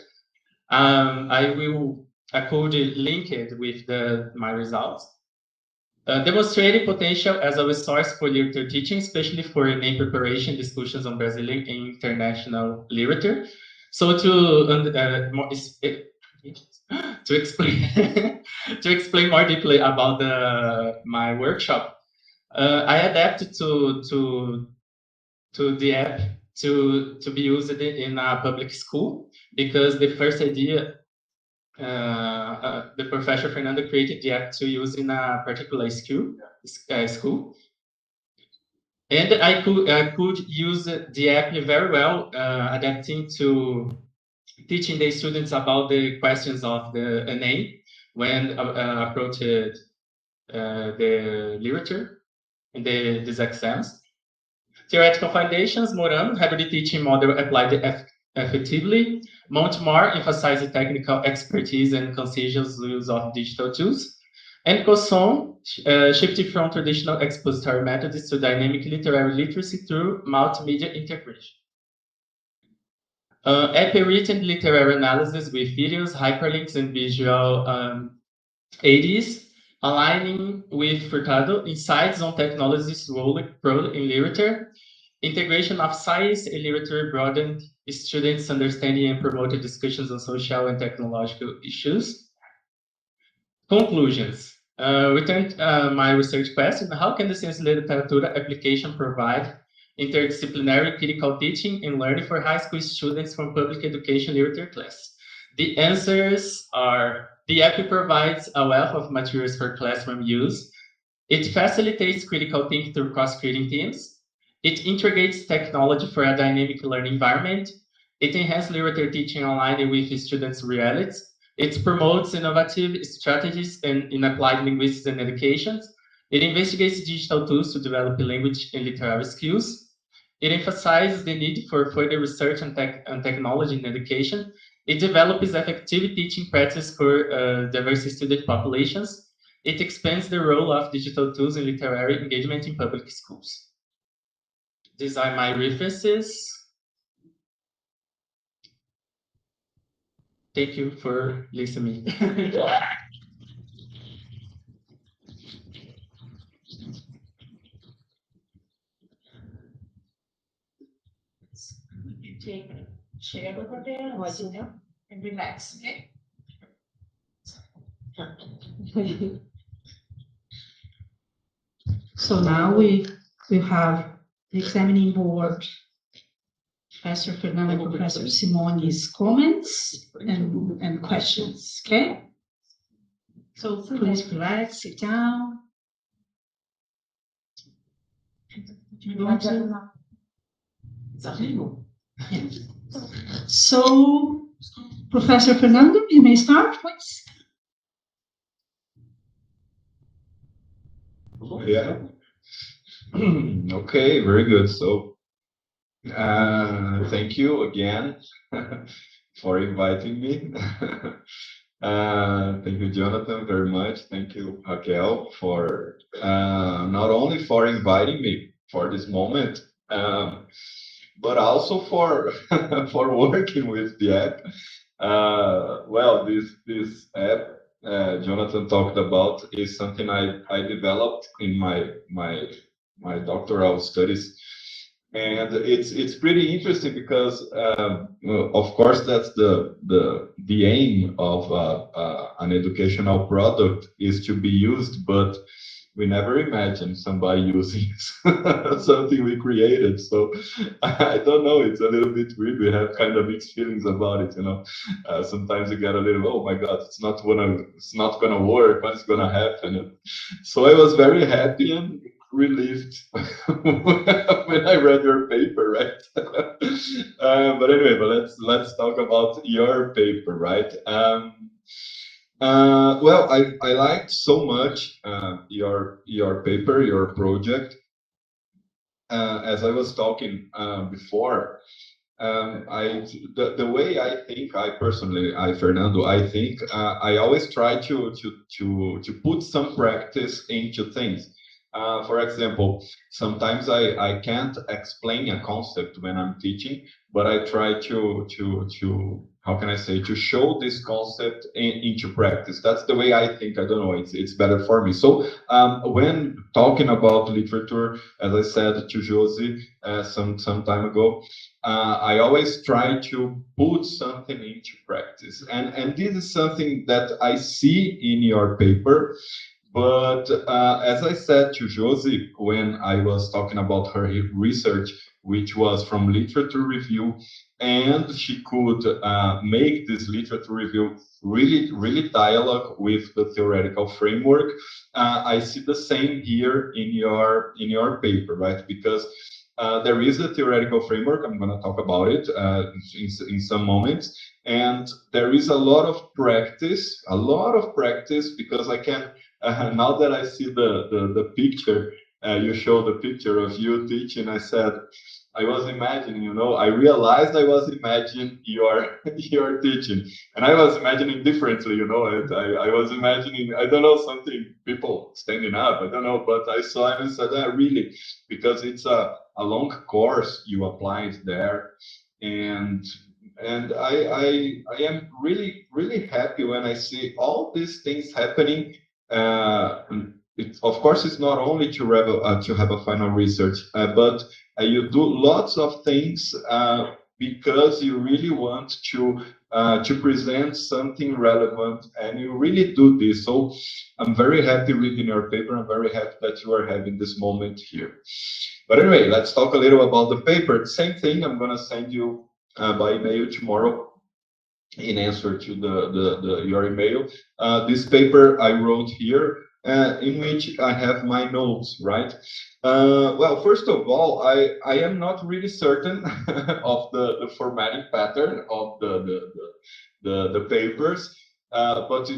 Speaker 7: I could link it with my results. Demonstrating potential as a resource for literature teaching, especially for main preparation discussions on Brazilian and international literature. So to explain more deeply about my workshop, I adapted to the app to be used in a public school, because the first idea, the professor Fernando created the app to use in a particular school, and I could use the app very well, adapting to teaching the students about the questions of the name when approached the literature in these exams. Theoretical foundations, Moran, hybrid teaching model applied effectively. Montemar emphasized technical expertise and conscientious use of digital tools. And Cosson shifted from traditional expository methods to dynamic literary literacy through multimedia integration. App-written literary analysis with videos, hyperlinks, and visual aids, aligning with Furtado, insights on technology's role in literature. Integration of science and literature broadened students' understanding and promoted discussions on social and technological issues. Conclusions. Return my research question: how can the Ciência Literatura application provide interdisciplinary critical teaching and learning for high school students from public education literature class? The answers are: the app provides a wealth of materials for classroom use. It facilitates critical thinking through cross-creating teams. It integrates technology for a dynamic learning environment. It enhances literature teaching online with students' realities. It promotes innovative strategies in applied linguistics and education. It investigates digital tools to develop language and literary skills. It emphasizes the need for further research and technology in education. It develops effective teaching practices for diverse student populations. It expands the role of digital tools in literary engagement in public schools. These are my references. Thank you for listening.
Speaker 6: Take a chair over there and sit down and relax, okay? So now we have the examining board, Professor Fernando and Professor Simone's comments and questions, okay? So please relax, sit down. You want to? Yeah. So, Professor Fernando, you may start, please.
Speaker 5: Yeah. Okay, very good. So, thank you again for inviting me. Thank you, Jhonatan, very much. Thank you, Raquel, for not only for inviting me for this moment, but also for for working with the app. Well, this app Jhonatan talked about is something I developed in my my doctoral studies. And it's pretty interesting because, well, of course, that's the aim of an educational product is to be used, but we never imagined somebody using something we created. So I don't know. It's a little bit weird. We have kind of mixed feelings about it. Sometimes you get a little, oh my God, it's not gonna work. What's gonna happen? So I was very happy and relieved when I read your paper, right? But anyway, let's talk about your paper, right? Well, I liked so much your paper, your project. As I was talking before, the way I think, Fernando, I think I always try to put some practice into things. For example, sometimes I can't explain a concept when I'm teaching, but I try to how can I say, to show this concept into practice. That's the way I think. I don't know. It's better for me. So when talking about literature, as I said to Josie some time ago, I always try to put something into practice, and this is something that I see in your paper. But as I said to Josie when I was talking about her research, which was from literature review, and she could make this literature review really dialogue with the theoretical framework. I see the same here in your paper, right? Because there is a theoretical framework. I'm going to talk about it in some moments, and there is a lot of practice, because I can. Now that I see the picture, you show the picture of you teaching, I said, I was imagining, I realized I was imagining your teaching, and I was imagining differently, I was imagining, I don't know, something, people standing up, I don't know, but I saw it and said, really, because it's a long course you applied there, and I am really happy when I see all these things happening. Of course, it's not only to have a final research, but you do lots of things because you really want to present something relevant, and you really do this. So I'm very happy reading your paper. I'm very happy that you are having this moment here. But anyway, let's talk a little about the paper. Same thing, I'm going to send you by email tomorrow in answer to your email. This paper I wrote here, in which I have my notes, right? Well, first of all, I am not really certain of the formatting pattern of the papers, but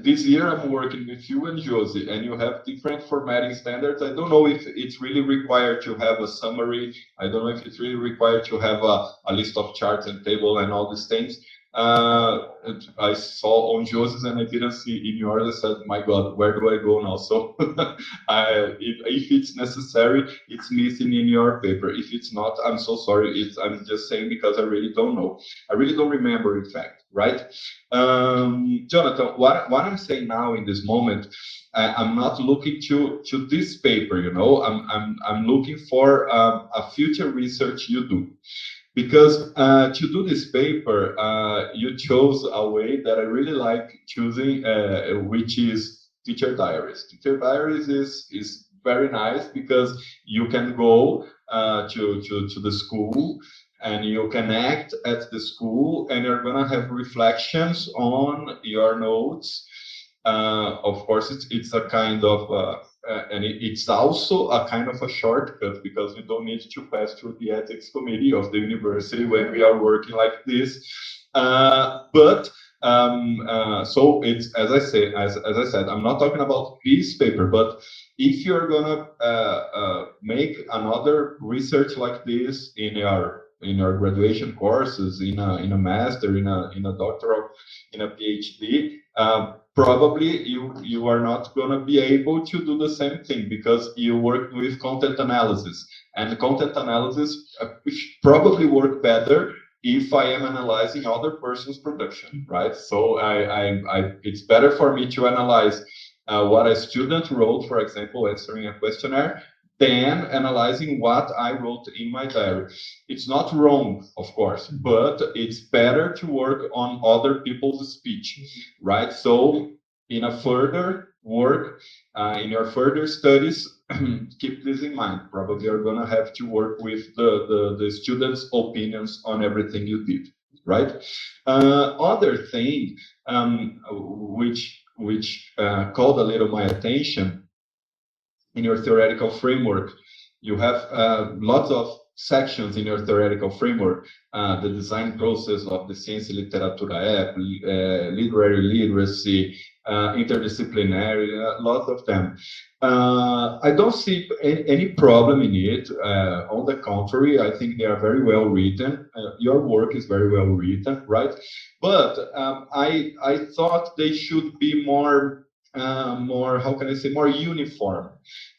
Speaker 5: this year I'm working with you and Josie, and you have different formatting standards. I don't know if it's really required to have a summary. I don't know if it's really required to have a list of charts and table and all these things. I saw on Josie's and I didn't see in yours. I said, my God, where do I go now? So if it's necessary, it's missing in your paper. If it's not, I'm so sorry. I'm just saying because I really don't know. I really don't remember, in fact, right? Jhonatan, what I'm saying now in this moment, I'm not looking to this paper, I'm looking for a future research you do. Because to do this paper, you chose a way that I really like choosing, which is teacher diaries. Teacher diaries is very nice because you can go to the school and you can act at the school, and you're gonna have reflections on your notes. Of course, it's a kind of and it's also a kind of a shortcut because we don't need to pass through the ethics committee of the university when we are working like this. But so it's as I said, I'm not talking about this paper, but if you're gonna make another research like this in your graduation courses, in a master, in a doctoral, in a PhD, probably you are not going to be able to do the same thing because you work with content analysis, and content analysis probably work better if I am analyzing other person's production, right? So it's better for me to analyze what a student wrote, for example, answering a questionnaire, than analyzing what I wrote in my diary. It's not wrong, of course, but it's better to work on other people's speech, right? So in a further work, in your further studies, keep this in mind. Probably you're going to have to work with the students' opinions on everything you did, right? Other thing which called a little my attention in your theoretical framework, you have lots of sections in your theoretical framework, the design process of the Ciência, Literatura app, literary literacy, interdisciplinary, lots of them. I don't see any problem in it. On the contrary, I think they are very well written. Your work is very well written, right? But I thought they should be more, how can I say, more uniform.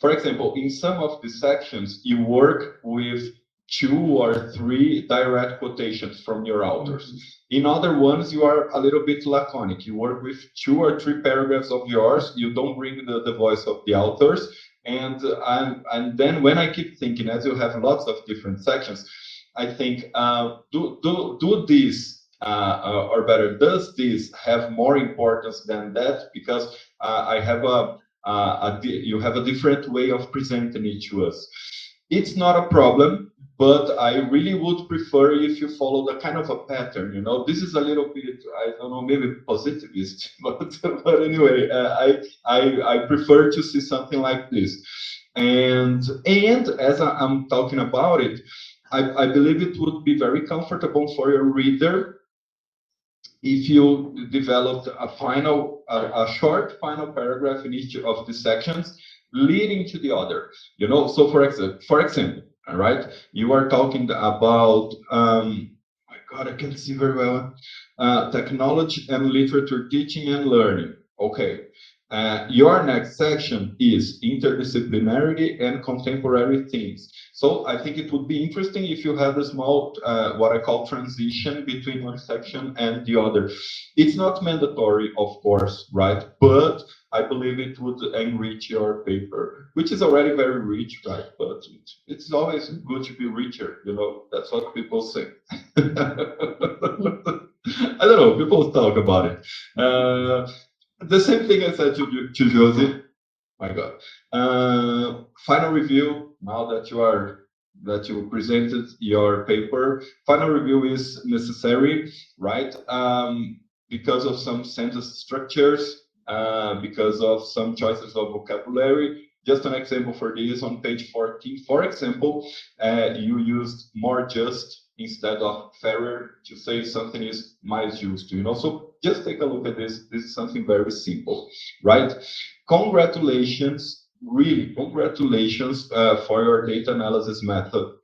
Speaker 5: For example, in some of the sections, you work with 2 or 3 direct quotations from your authors. In other ones, you are a little bit laconic. You work with 2 or 3 paragraphs of yours. You don't bring the voice of the authors. And then when I keep thinking, as you have lots of different sections, I think, do this, or better, does this have more importance than that? Because I have you have a different way of presenting it to us. It's not a problem, but I really would prefer if you follow the kind of a pattern, you know. This is a little bit, I don't know, maybe positivist, but anyway, I prefer to see something like this. And as I'm talking about it, I believe it would be very comfortable for your reader if you developed a short final paragraph in each of the sections leading to the other, you know. So for example, all right, you are talking about, my God, I can't see very well, technology and literature teaching and learning. Okay. Your next section is interdisciplinarity and contemporary themes. So I think it would be interesting if you had a small, what I call transition between one section and the other. It's not mandatory, of course, right? But I believe it would enrich your paper, which is already very rich, right? But it's always good to be richer, you know, that's what people say. I don't know, people talk about it. The same thing I said to Josie. My God. Final review. Now that you presented your paper, final review is necessary, right? Because of some sentence structures, because of some choices of vocabulary. Just an example for this, on page 14, for example, you used more just instead of fairer to say something is mais justo, you know. So just take a look at this. This is something very simple, right? Congratulations, really, congratulations for your data analysis method.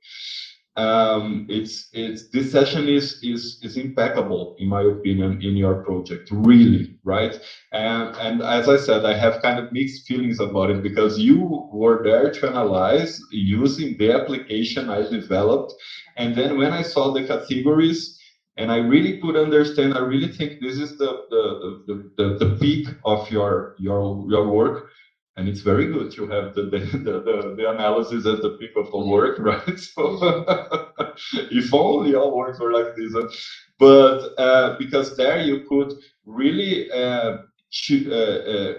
Speaker 5: This session is impeccable, in my opinion, in your project, really, right? And as I said, I have kind of mixed feelings about it, because you were there to analyze using the application I developed, and then when I saw the categories, and I really could understand, I really think this is the peak of your work. And it's very good to have the analysis as the peak of the work, right? So if only all works were like this. But because there you could really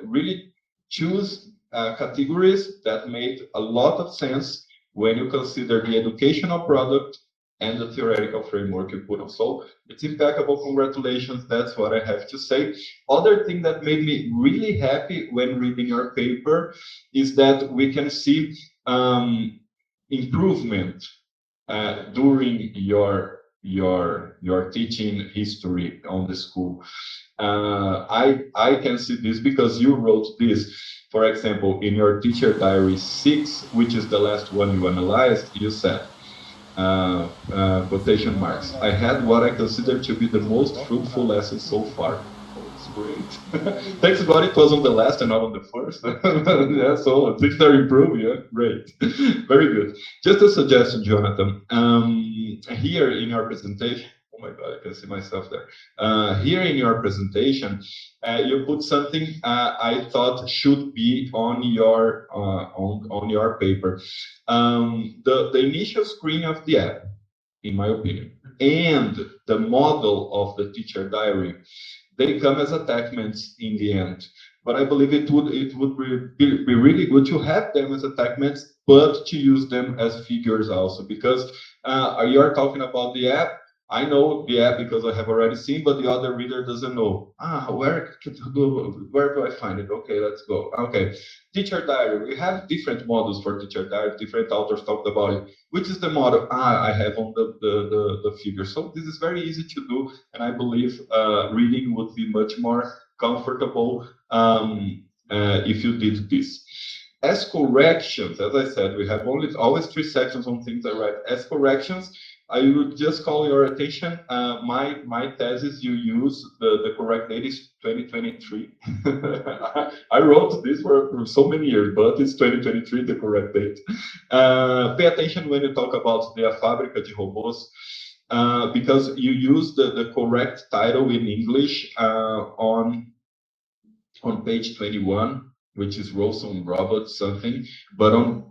Speaker 5: really choose categories that made a lot of sense when you consider the educational product and the theoretical framework you put on. So it's impeccable. Congratulations. That's what I have to say. Other thing that made me really happy when reading your paper is that we can see improvement during your teaching history on the school. I can see this because you wrote this. For example, in your teacher diary 6, which is the last one you analyzed, you said, quotation marks, I had what I consider to be the most fruitful lesson so far. Oh, it's great. Thanks God it was on the last and not on the first. Yeah, so things are improving. Yeah, great. Very good. Just a suggestion, Jhonatan. Here in your presentation, Oh my God, I can see myself there. Here in your presentation, you put something I thought should be on your paper. The initial screen of the app, in my opinion, and the model of the teacher diary, they come as attachments in the end. But I believe it would be really good to have them as attachments, but to use them as figures also, because you are talking about the app. I know the app because I have already seen, but the other reader doesn't know. Where do I find it? Okay, let's go. Okay, teacher diary. We have different models for teacher diary. Different authors talked about it. Which is the model? I have on the figure. So this is very easy to do, and I believe reading would be much more comfortable if you did this. As corrections, as I said, we have always 3 sections on things I write. As corrections, I would just call your attention. My thesis, you use the correct date is 2023. I wrote this for so many years, but it's 2023, the correct date. Pay attention when you talk about the Fábrica de Robôs, because you use the correct title in English on page 21, which is Robots Robot something, but on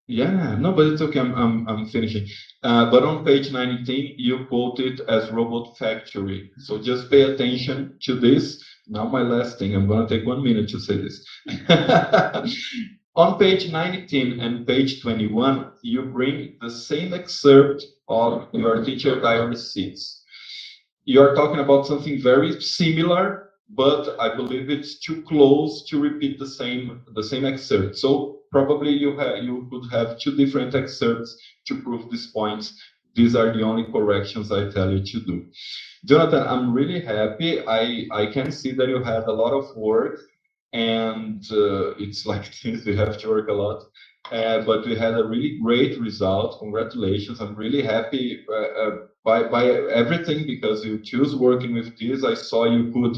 Speaker 5: but it's okay. I'm finishing. But on page 19, you quote it as Robot Factory. So just pay attention to this. Now my last thing. I'm going to take 1 minute to say this. On page 19 and page 21, you bring the same excerpt of your teacher diary sheets. You're talking about something very similar, but I believe it's too close to repeat the same excerpt. So probably you could have 2 different excerpts to prove these points. These are the only corrections I tell you to do. Jhonatan, I'm really happy. I can see that you had a lot of work, and it's like this, we have to work a lot. But we had a really great result. Congratulations. I'm really happy by everything, because you choose working with this. I saw you could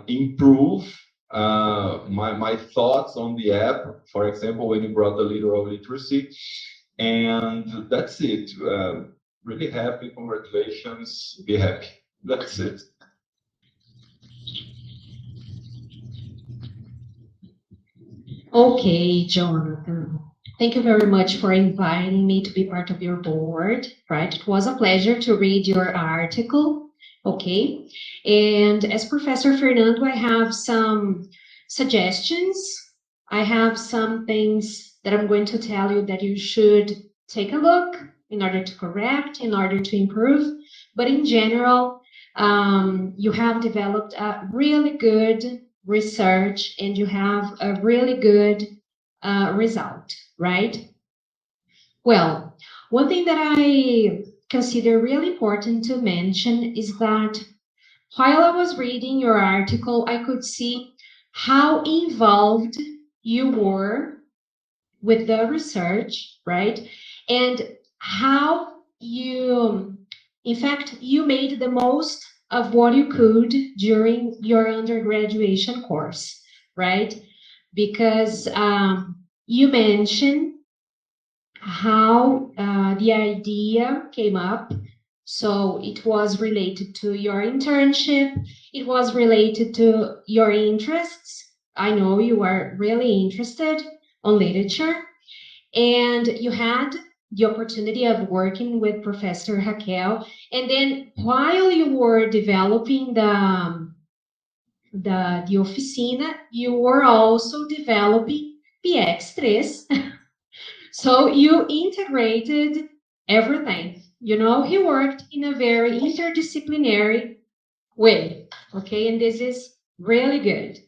Speaker 5: improve my thoughts on the app, for example, when you brought the literal literacy. And that's it. Really happy. Congratulations. Be happy. That's it.
Speaker 2: Okay, Jhonatan. Thank you very much for inviting me to be part of your board, right? It was a pleasure to read your article, okay? And as Professor Fernando, I have some suggestions. I have some things that I'm going to tell you that you should take a look in order to correct, in order to improve. But in general, you have developed a really good research, and you have a really good result, right? Well, one thing that I consider really important to mention is that while I was reading your article, I could see how involved you were with the research, right? And how you, in fact, you made the most of what you could during your undergraduation course, right? Because you mentioned how the idea came up. So it was related to your internship. It was related to your interests. I know you are really interested on literature. And you had the opportunity of working with Professor Raquel. And then while you were developing the oficina, you were also developing PX3. So you integrated everything. You know, he worked in a very interdisciplinary way, okay? And this is really good.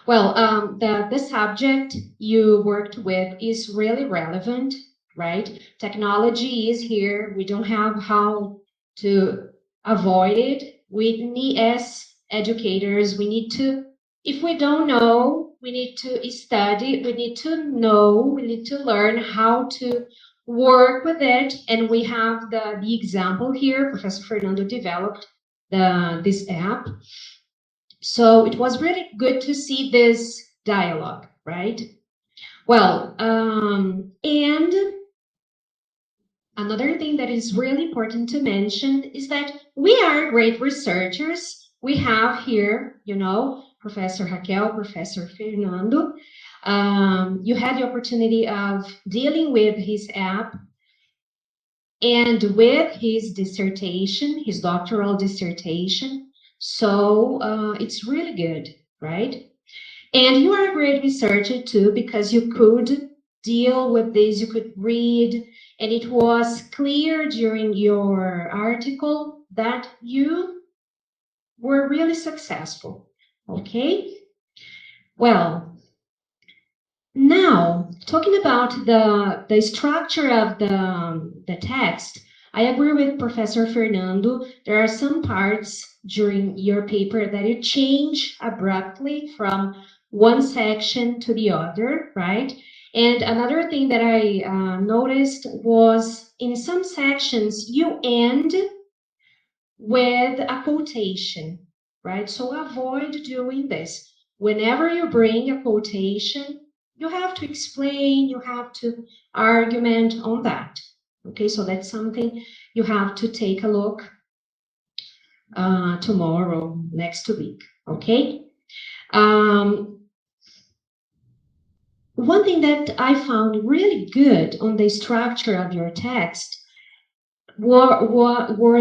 Speaker 2: Well, the subject you worked with is really relevant, right? Technology is here. We don't have how to avoid it. We need, as educators, we need to, if we don't know, we need to study, we need to know, we need to learn how to work with it. And we have the example here. Professor Fernando developed this app. So it was really good to see this dialogue, right? Well, and Another thing that is really important to mention is that we are great researchers. We have here, you know, Professor Raquel, Professor Fernando. You had the opportunity of dealing with his app and with his dissertation, his doctoral dissertation. So it's really good, right? And you are a great researcher too, because you could deal with this, you could read, and it was clear during your article that you were really successful, okay? Well, now, talking about the structure of the text, I agree with Professor Fernando. There are some parts during your paper that you change abruptly from one section to the other, right? And another thing that I noticed was in some sections you end with a quotation, right? So avoid doing this. Whenever you bring a quotation, you have to explain, you have to argument on that. Okay, so that's something you have to take a look tomorrow, next week, okay? One thing that I found really good on the structure of your text were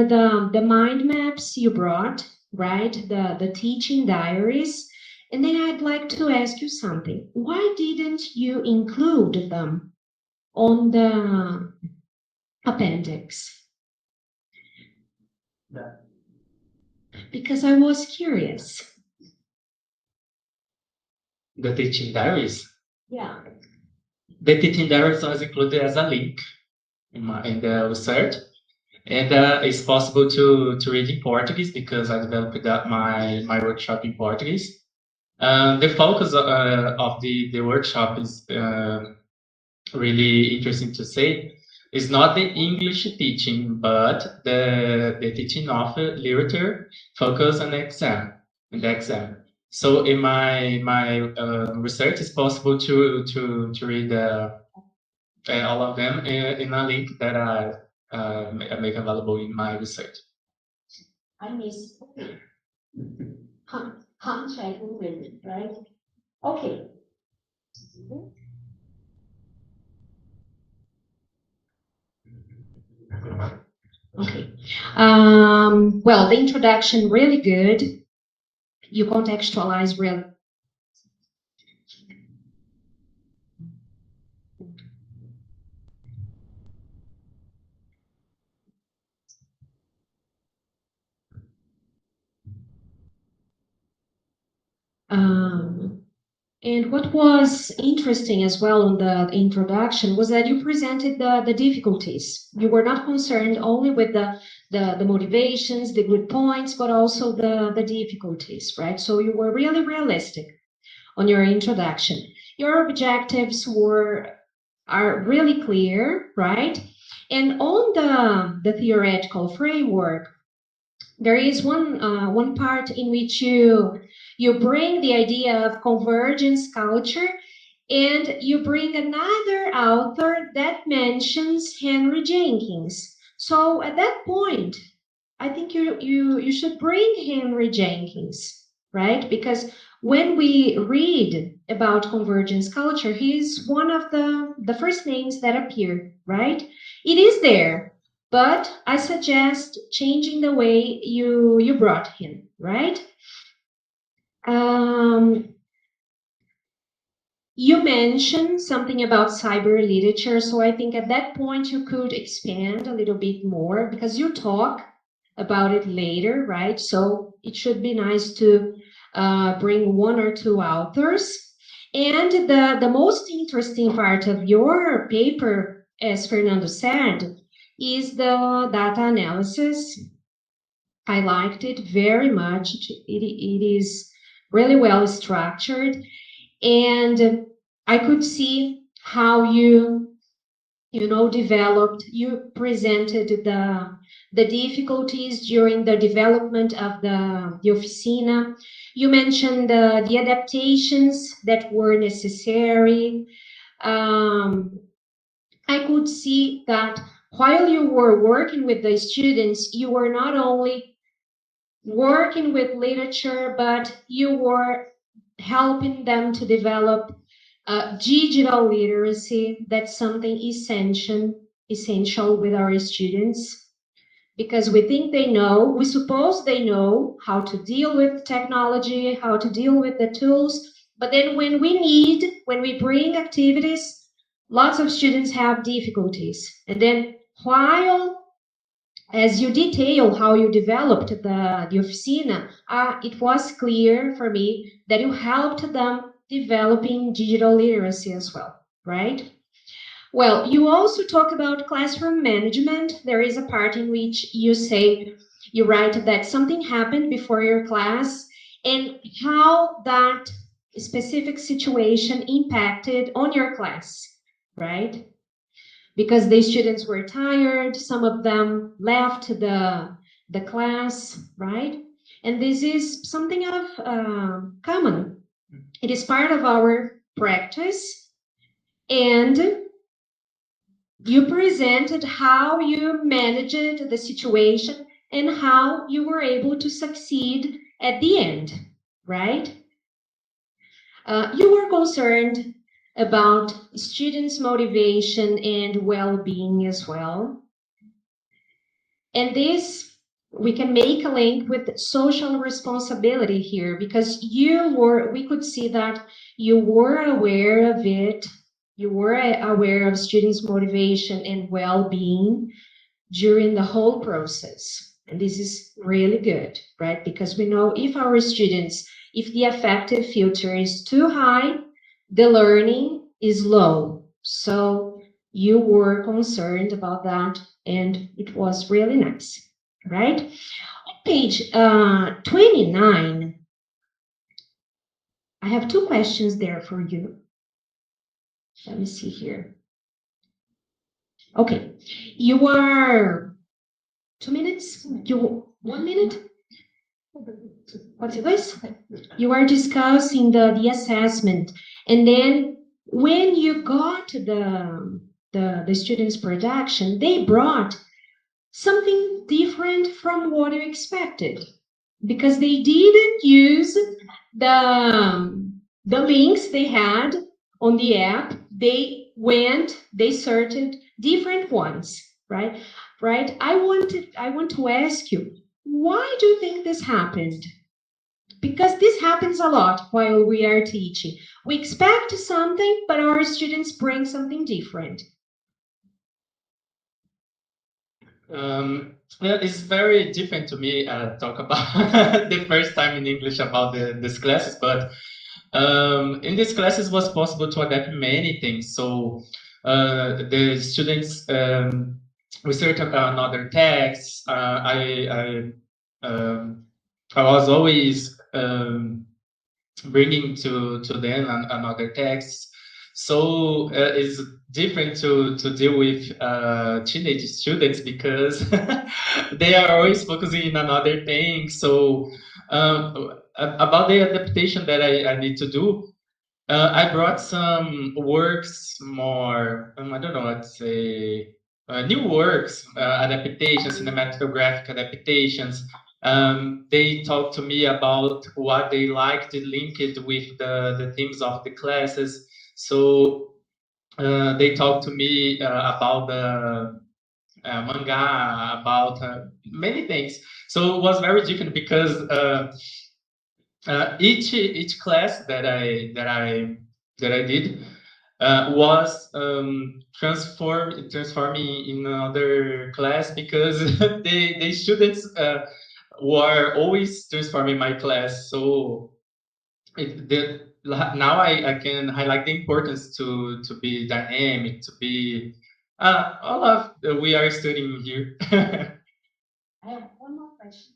Speaker 2: the mind maps you brought, right? The teaching diaries. And then I'd like to ask you something. Why didn't you include them on the appendix?
Speaker 7: Yeah.
Speaker 2: Because I was curious.
Speaker 7: The teaching diaries.
Speaker 2: Yeah.
Speaker 7: The teaching diaries was included as a link in the research, and it's possible to read in Portuguese because I developed my workshop in Portuguese. The focus of the workshop is really interesting to say. It's not the English teaching, but the teaching of literature focus on the exam. So in my research, it's possible to read all of them in a link that I make available in my research.
Speaker 2: I missed. Checking with it, right? Okay. Okay. Well, the introduction really good. You contextualize really. And what was interesting as well on the introduction was that you presented the difficulties. You were not concerned only with the motivations, the good points, but also the difficulties, right? So you were really realistic on your introduction. Your objectives are really clear, right? And on the theoretical framework, there is one part in which you bring the idea of convergence culture, and you bring another author that mentions Henry Jenkins. So at that point, I think you should bring Henry Jenkins, right? Because when we read about convergence culture, he's one of the first names that appear, right? It is there, but I suggest changing the way you brought him, right? You mentioned something about cyber literature, so I think at that point you could expand a little bit more because you talk about it later, right? So it should be nice to bring one or two authors. And the most interesting part of your paper, as Fernando said, is the data analysis. I liked it very much. It is really well structured. And I could see how you presented the difficulties during the development of the oficina. You mentioned the adaptations that were necessary. I could see that while you were working with the students, you were not only working with literature, but you were helping them to develop digital literacy. That's something essential with our students, because we think they know, we suppose they know how to deal with technology, how to deal with the tools, but then when we bring activities, lots of students have difficulties. And then while, as you detail how you developed the oficina, it was clear for me that you helped them developing digital literacy as well, right? Well, you also talk about classroom management. There is a part in which you write that something happened before your class and how that specific situation impacted on your class, right? Because the students were tired, some of them left the class, right? And this is something of common. It is part of our practice, and you presented how you managed the situation and how you were able to succeed at the end, right? You were concerned about students' motivation and well-being as well. And this, we can make a link with social responsibility here, because we could see that you were aware of it. You were aware of students' motivation and well-being during the whole process. And this is really good, right? Because we know if the affective filter is too high, the learning is low. So you were concerned about that, and it was really nice, right? On page 29, I have two questions there for you. Let me see here. Okay, you are 2 minutes? 1 minute? What's this? You are discussing the assessment, and then when you got the students' production, they brought something different from what you expected, because they didn't use the links they had on the app. They searched different ones, right? Right? I want to ask you, why do you think this happened? Because this happens a lot while we are teaching. We expect something, but our students bring something different.
Speaker 7: It's very different to me talk about the first time in English about these classes, but in these classes was possible to adapt many things. So the students research another text. I was always bringing to them another text. So it's different to deal with teenage students, because they are always focusing on another thing. So about the adaptation that I need to do, I brought some works more, I don't know what to say, new works, adaptations, cinematographic adaptations. They talked to me about what they liked, linked with the themes of the classes. So they talked to me about the manga, about many things. So it was very different, because each class that I did was transforming in another class, because the students were always transforming my class. So now I can highlight the importance to be dynamic, to be all of we are studying here.
Speaker 2: I have one more question.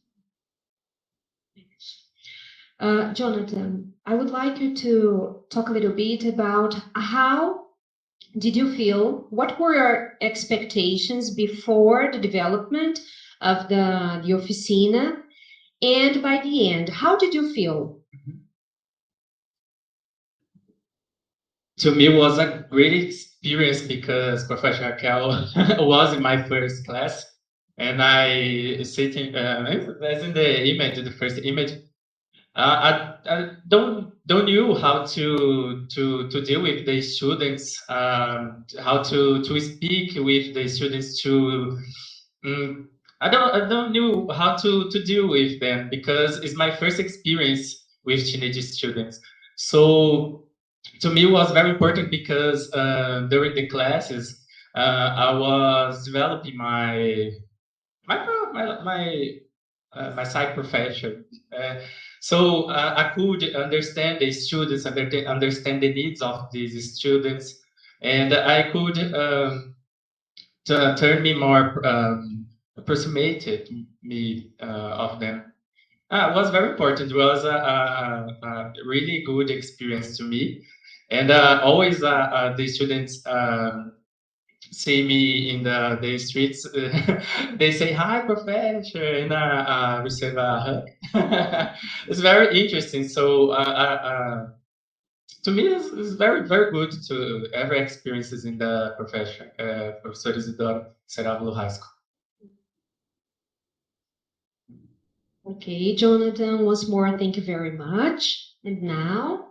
Speaker 2: Jhonatan, I would like you to talk a little bit about how did you feel, what were your expectations before the development of the oficina, and by the end, how did you feel?
Speaker 7: To me, it was a great experience because Professor Raquel was in my first class, and I sitting as in the image, the first image. I don't knew how to deal with the students, how to speak with the students. I don't know how to deal with them because it's my first experience with teenage students. So to me, it was very important because during the classes, I was developing my psych profession. So I could understand the students, understand the needs of these students, and I could turn me more approximated me of them. It was very important. It was a really good experience to me, and always the students see me in the streets. They say hi, professor, and receive a hug. It's very interesting. So to me, it's very good to every experiences in the profession. Professor Isidoro Serávulo High School.
Speaker 2: Okay, Jhonatan, once more, thank you very much. And now,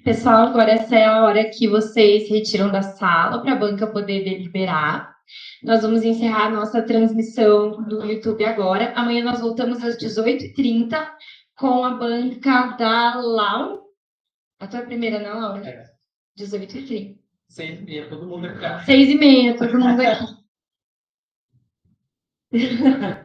Speaker 4: Pessoal, agora essa é a hora que vocês se retiram da sala para a banca poder deliberar. Nós vamos encerrar a nossa transmissão do YouTube agora. Amanhã nós voltamos às 18h30 com a banca da Lau. A tua primeira, não, Laura?
Speaker 7: É.
Speaker 4: 18h30.
Speaker 7: 6h30, todo mundo aqui.
Speaker 4: 6h30, todo mundo aqui.